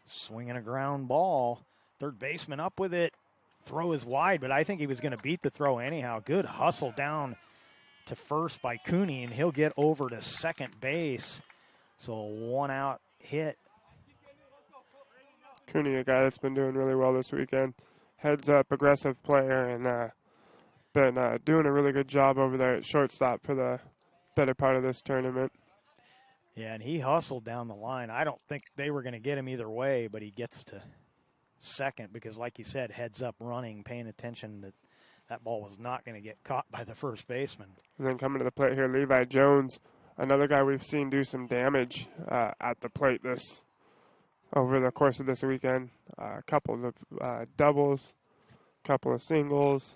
Swinging a ground ball. Third baseman up with it. Throw is wide, but I think he was going to beat the throw anyhow. Good hustle down to first by Cooney, and he'll get over to second base. So a one-out hit. Cooney, a guy that's been doing really well this weekend. Heads up, aggressive player, and been doing a really good job over there at shortstop for the better part of this tournament. Yeah, and he hustled down the line. I don't think they were going to get him either way, but he gets to second because, like you said, heads up running, paying attention that that ball was not going to get caught by the first baseman. And then coming to the plate here, Levi Jones, another guy we've seen do some damage at the plate over the course of this weekend. A couple of doubles, a couple of singles,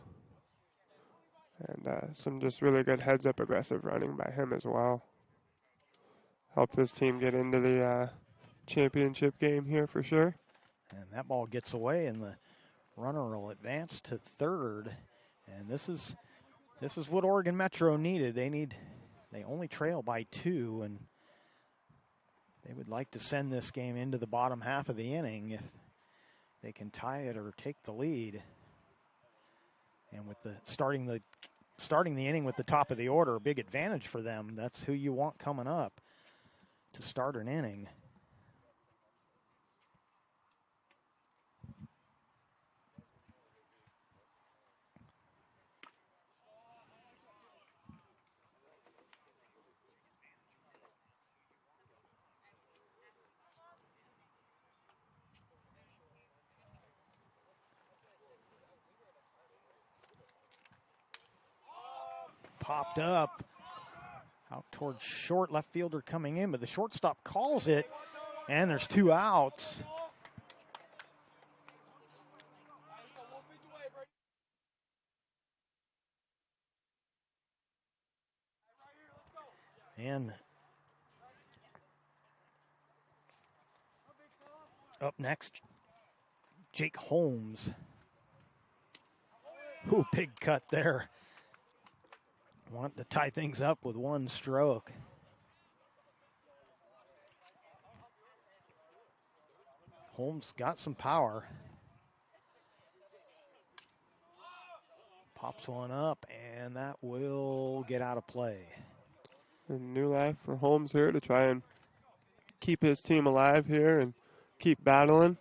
and some just really good heads-up aggressive running by him as well. Helped his team get into the championship game here for sure. And that ball gets away, and the runner will advance to third. And this is what Oregon Metro needed. They only trail by 2, and they would like to send this game into the bottom half of the inning if they can tie it or take the lead. And with the starting the inning with the top of the order, a big advantage for them. That's who you want coming up to start an inning. Popped up out towards short, left fielder coming in, but the shortstop calls it, and there's 2 outs. And up next, Jake Holmes. Ooh, big cut there. Want to tie things up with 1 stroke. Holmes got some power. Pops one up, and that will get out of play. A new life for Holmes here to try and keep his team alive here and keep battling.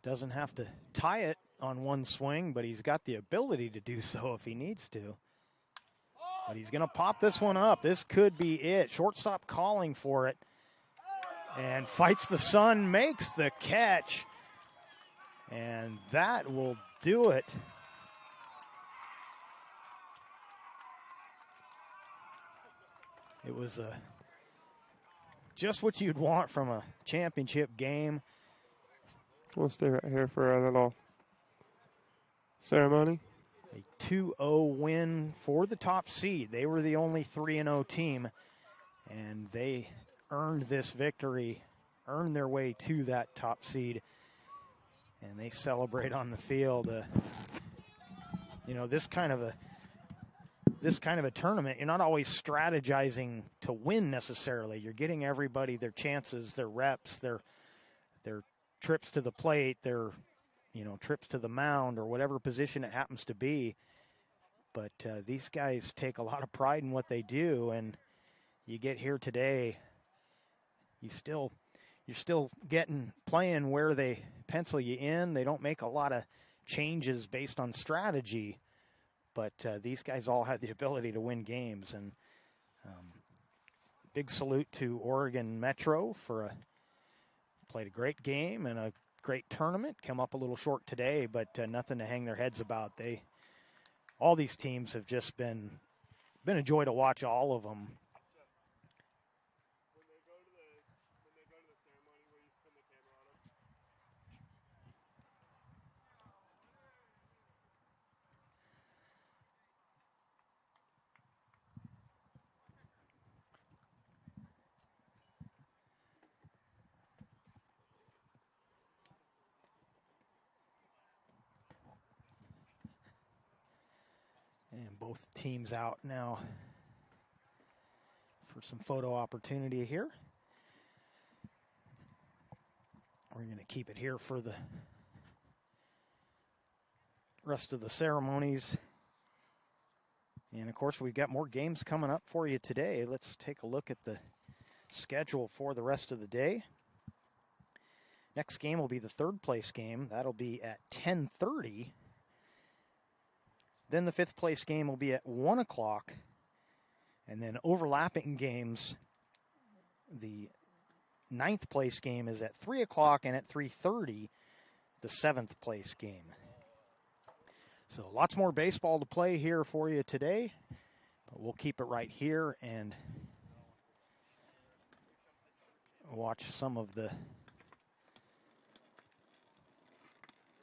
Doesn't have to tie it on 1 swing, but he's got the ability to do so if he needs to. But he's going to pop this one up. This could be it. Shortstop calling for it. And fights the sun, makes the catch. And that will do it. It was just what you'd want from a championship game. We'll stay right here for a little ceremony. A 2-0 win for the top seed. They were the only 3-0 team, and they earned this victory, earned their way to that top seed, and they celebrate on the field. This kind of a tournament, you're not always strategizing to win necessarily. You're getting everybody their chances, their reps, their trips to the plate, their trips to the mound or whatever position it happens to be. But these guys take a lot of pride in what they do, and you get here today, you're still playing where they pencil you in. They don't make a lot of changes based on strategy, but these guys all have the ability to win games. And big salute to Oregon Metro for played a great game and a great tournament. Come up a little short today, but nothing to hang their heads about. All these teams have just been a joy to watch, all of them. And both teams out now for some photo opportunity here. We're going to keep it here for the rest of the ceremonies. And, of course, we've got more games coming up for you today. Let's take a look at the schedule for the rest of the day. Next game will be the third place game. That'll be at 10:30. Then the 5th place game will be at 1 o'clock. And then overlapping games, the 9th place game is at 3 o'clock, and at 3:30, the 7th place game. So lots more baseball to play here for you today, but we'll keep it right here and watch some of the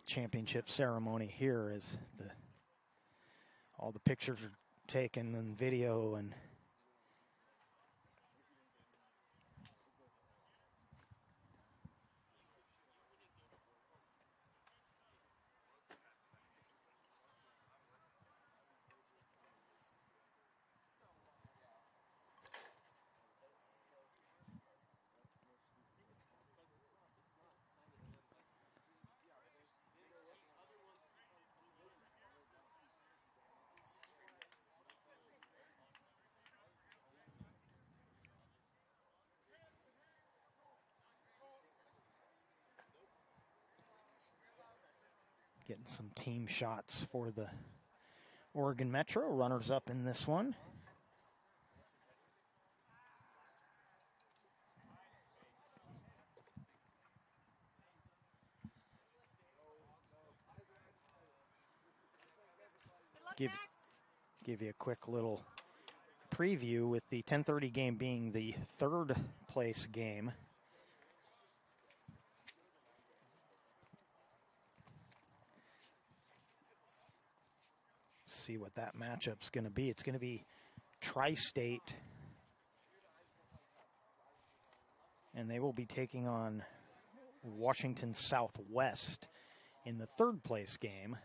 championship ceremony here as all the pictures are taken and video and getting some team shots for the Oregon Metro. Runners up in this one. Give you a quick little preview with the 10:30 game being the 3rd place game. See what that matchup's going to be. It's going to be Tri-State, and they will be taking on Washington Southwest in the 3rd place game.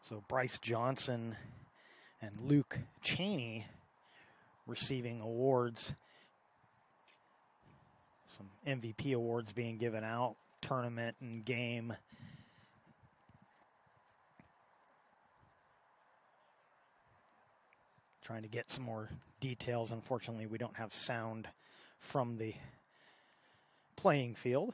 So Bryce Johnson and Luke Cheney receiving awards. Some MVP awards being given out, tournament and game. Trying to get some more details. Unfortunately, we don't have sound from the playing field.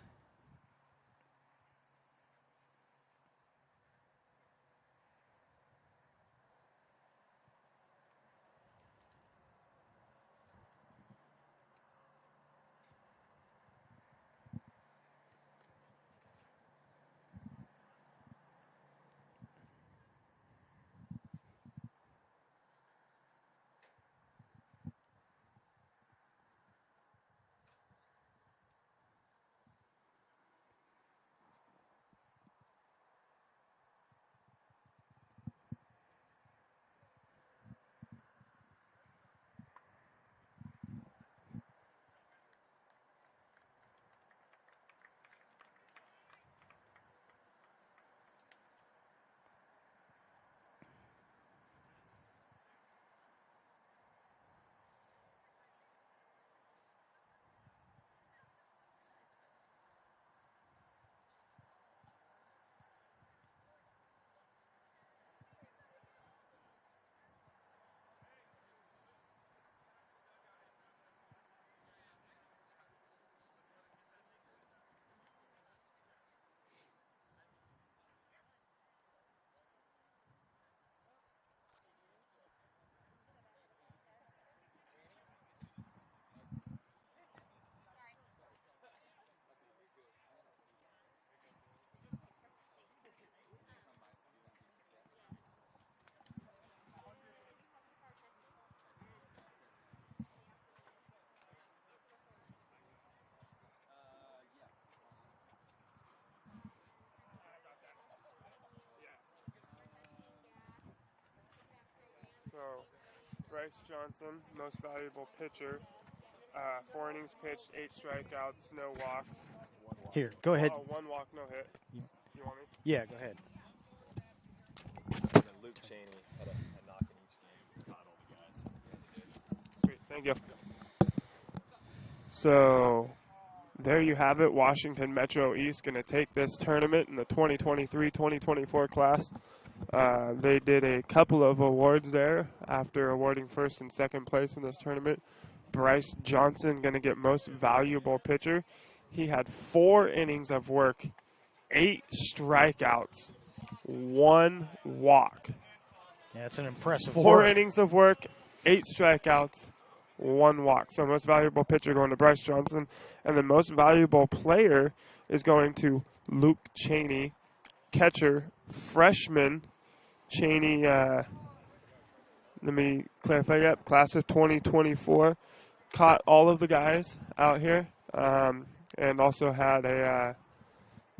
So, Bryce Johnson, most valuable pitcher. 4 innings pitched, 8 strikeouts, no walks. Here, go ahead. Oh, 1 walk, no hit. You want me? Yeah, go ahead. And then Luke Cheney had a knock in each game. Caught all the guys. Sweet, thank you. So, there you have it. Washington Metro East going to take this tournament in the 2023-2024 class. They did a couple of awards there after awarding first and second place in this tournament. Bryce Johnson going to get most valuable pitcher. He had 4 innings of work, 8 strikeouts, 1 walk. Yeah, it's an impressive 4 work. innings of work, 8 strikeouts, 1 walk. So most valuable pitcher going to Bryce Johnson. And the most valuable player is going to Luke Cheney, catcher, freshman. Cheney, let me clarify, yep, class of 2024. Caught all of the guys out here, and also had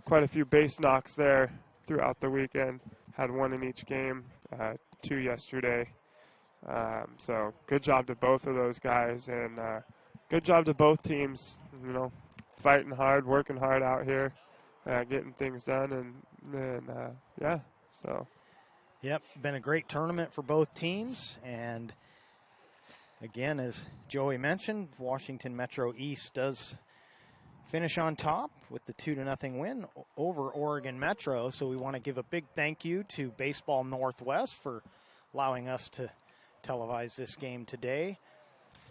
quite a few base knocks there throughout the weekend. Had 1 in each game, 2 yesterday. So good job to both of those guys, and good job to both teams. You know, fighting hard, working hard out here, getting things done, and yeah. So. Yep, been a great tournament for both teams, and again, as Joey mentioned, Washington Metro East does finish on top with the 2-0 win over Oregon Metro. So we want to give a big thank you to Baseball Northwest for allowing us to televise this game today.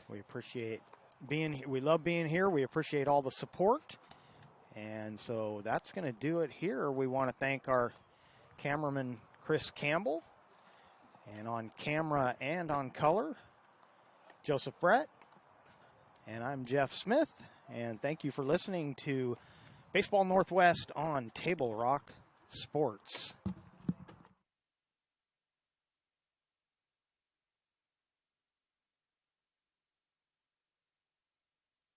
We appreciate being here. We love being here. We appreciate all the support. And so that's going to do it here. We want to thank our cameraman, Chris Campbell, and on camera and on color, Joseph Brett, and I'm Jeff Smith, and thank you for listening to Baseball Northwest on Table Rock Sports.